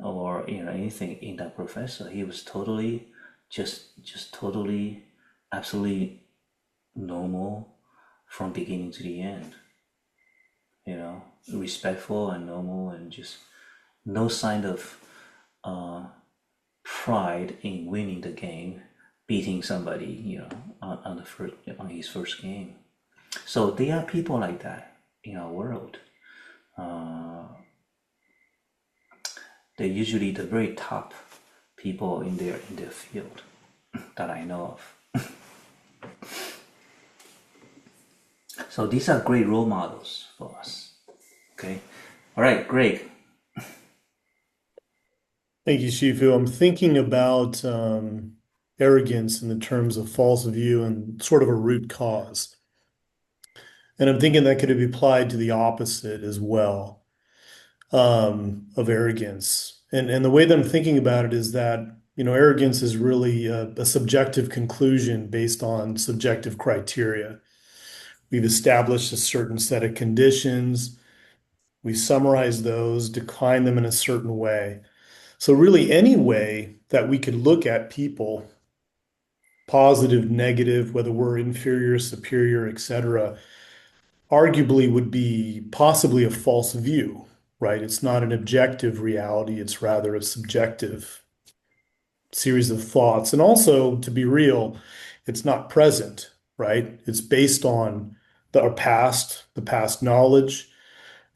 or anything in that professor. He was totally just totally absolutely normal from beginning to the end. Respectful and normal, and just no sign of pride in winning the game, beating somebody on his first game. So there are people like that in our world. They're usually the very top people in their field that I know of. So these are great role models for us. Okay. All right, Greg. Thank you, Shifu. I'm thinking about arrogance in the terms of false view and sort of a root cause. And I'm thinking that could be applied to the opposite as well, of arrogance. And the way that I'm thinking about it is that, arrogance is really a subjective conclusion based on subjective criteria, We've established a certain set of conditions. We summarize those, define them in a certain way. So really any way that we could look at people, positive, negative, whether we're inferior, superior, etc., arguably would be possibly a false view, right? It's not an objective reality, it's rather a subjective series of thoughts. And also, to be real, it's not present, right? It's based on our past, the past knowledge,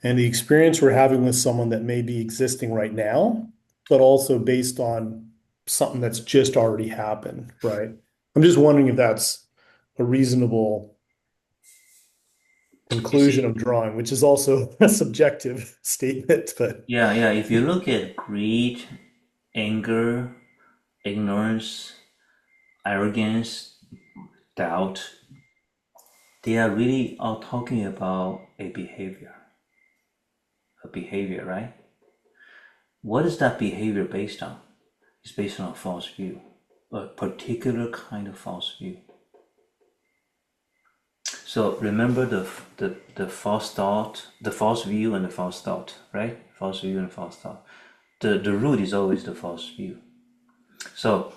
and the experience we're having with someone that may be existing right now, but also based on something that's just already happened, right? I'm just wondering if that's a reasonable You conclusion see, of drawing, which is also a subjective statement, but yeah, if you look at greed, anger, ignorance, arrogance, doubt, they are really all talking about a behavior, right? What is that behavior based on? It's based on a false view, a particular kind of false view. So remember the false thought, the false view and the false thought, right? False view and false thought. The root is always the false view. So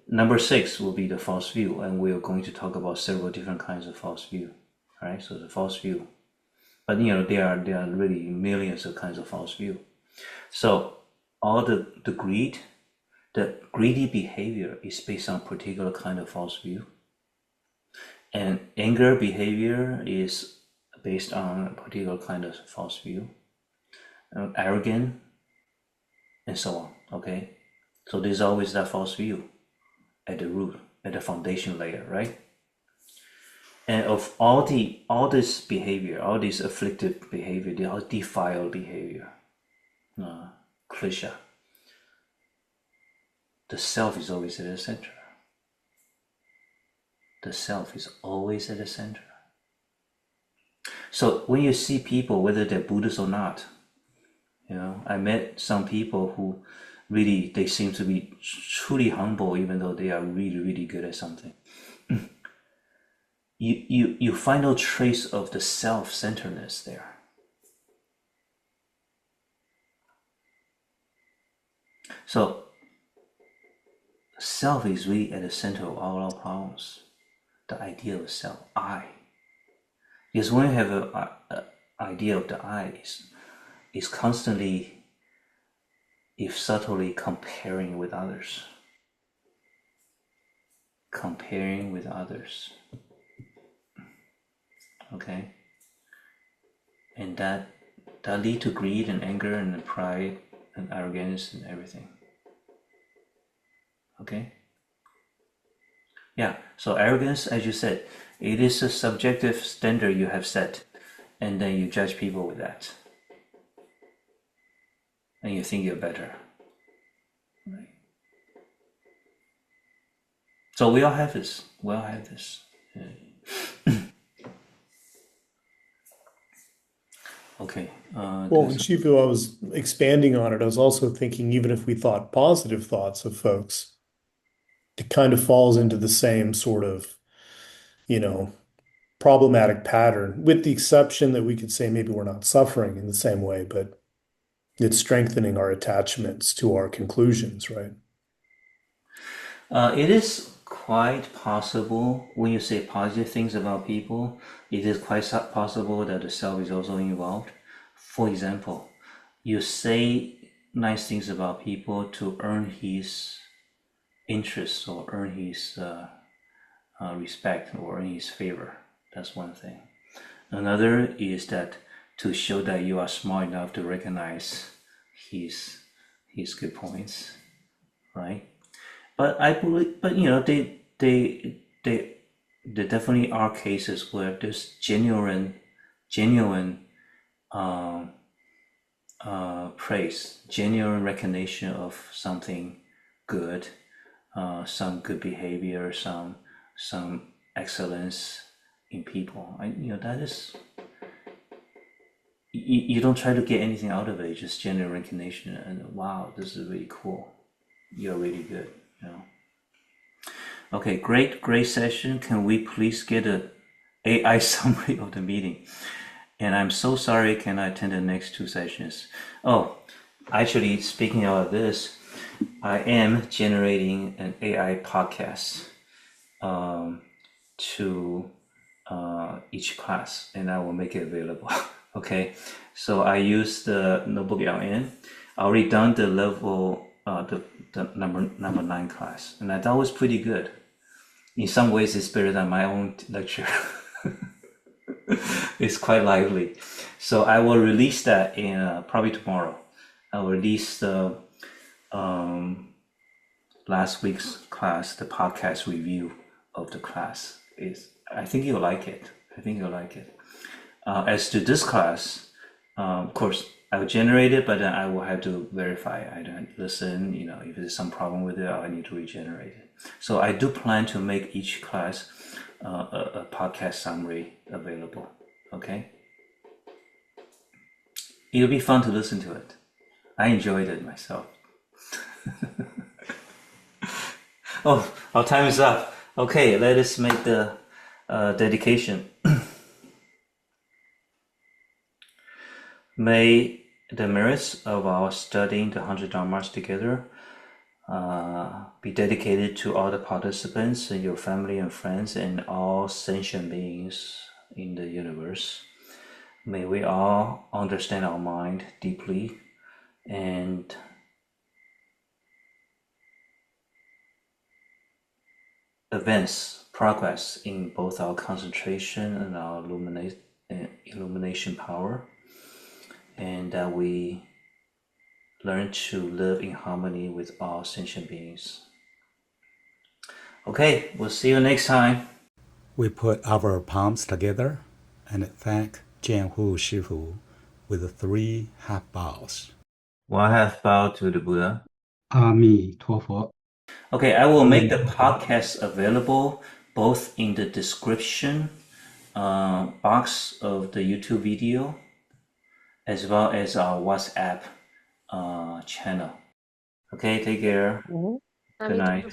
number 6 will be the false view, and we're going to talk about several different kinds of false view. Right? So the false view. But there are really millions of kinds of false view. So all the greedy behavior is based on particular kind of false view. And anger behavior is based on a particular kind of false view. Arrogant, and so on, okay? So there's always that false view at the root, at the foundation layer, right? And of all this behavior, all this afflictive behavior, the all defiled behavior, klesha, the self is always at the center. The self is always at the center. So when you see people, whether they're Buddhists or not, I met some people who really, they seem to be truly humble, even though they are really, really good at something. You find no trace of the self-centeredness there. So self is really at the center of all our problems. The idea of self, I. Because when you have an idea of the I, is constantly, if subtly, comparing with others. Comparing with others. Okay? And that lead to greed and anger and pride and arrogance and everything. Okay? Yeah, so arrogance, as you said, it is a subjective standard you have set, and then you judge people with that. And you think you're better. Right? So we all have this. We all have this. Okay. well, and Shifu, I was expanding on it. I was also thinking, even if we thought positive thoughts of folks, it kind of falls into the same sort of, problematic pattern, with the exception that we could say maybe we're not suffering in the same way, but it's strengthening our attachments to our conclusions, right? It is quite possible, when you say positive things about people, it is quite possible that the self is also involved. For example, you say nice things about people to earn his interest or earn his respect or earn his favor. That's one thing. Another is that to show that you are smart enough to recognize his good points, right? But I believe, there definitely are cases where there's genuine praise, genuine recognition of something good, some good behavior, some excellence in people. That is, you don't try to get anything out of it, just genuine recognition, and wow, this is really cool. You're really good. Okay, great session. Can we please get AI summary of the meeting. And I'm so sorry I cannot attend the next 2 sessions. Oh, actually, speaking of this, I am generating an AI podcast to each class, and I will make it available. Okay, so I use the notebook LN. I already done the level, the number 9 class, and I thought it was pretty good. In some ways, it's better than my own lecture. It's quite lively. So I will release that in probably tomorrow. I will release the last week's class, the podcast review of the class. I think you'll like it. As to this class, of course, I will generate it, but then I will have to verify. I don't listen, if there's some problem with it, I need to regenerate it. So I do plan to make each class a podcast summary available. Okay? It'll be fun to listen to it. I enjoyed it myself. Oh, our time is up. Okay, let us make the dedication. May the merits of our studying the 100 Dharmas together be dedicated to all the participants and your family and friends and all sentient beings in the universe. May we all understand our mind deeply and progress in both our concentration and our illumination power, and that we learn to live in harmony with all sentient beings. Okay, we'll see you next time. We put our palms together and thank JianHu Shifu with 3 half bows. 1 half bow to the Buddha. 阿弥陀佛. Okay, I will make the podcast available both in the description box of the YouTube video as well as our WhatsApp channel. Okay, take care. Good night.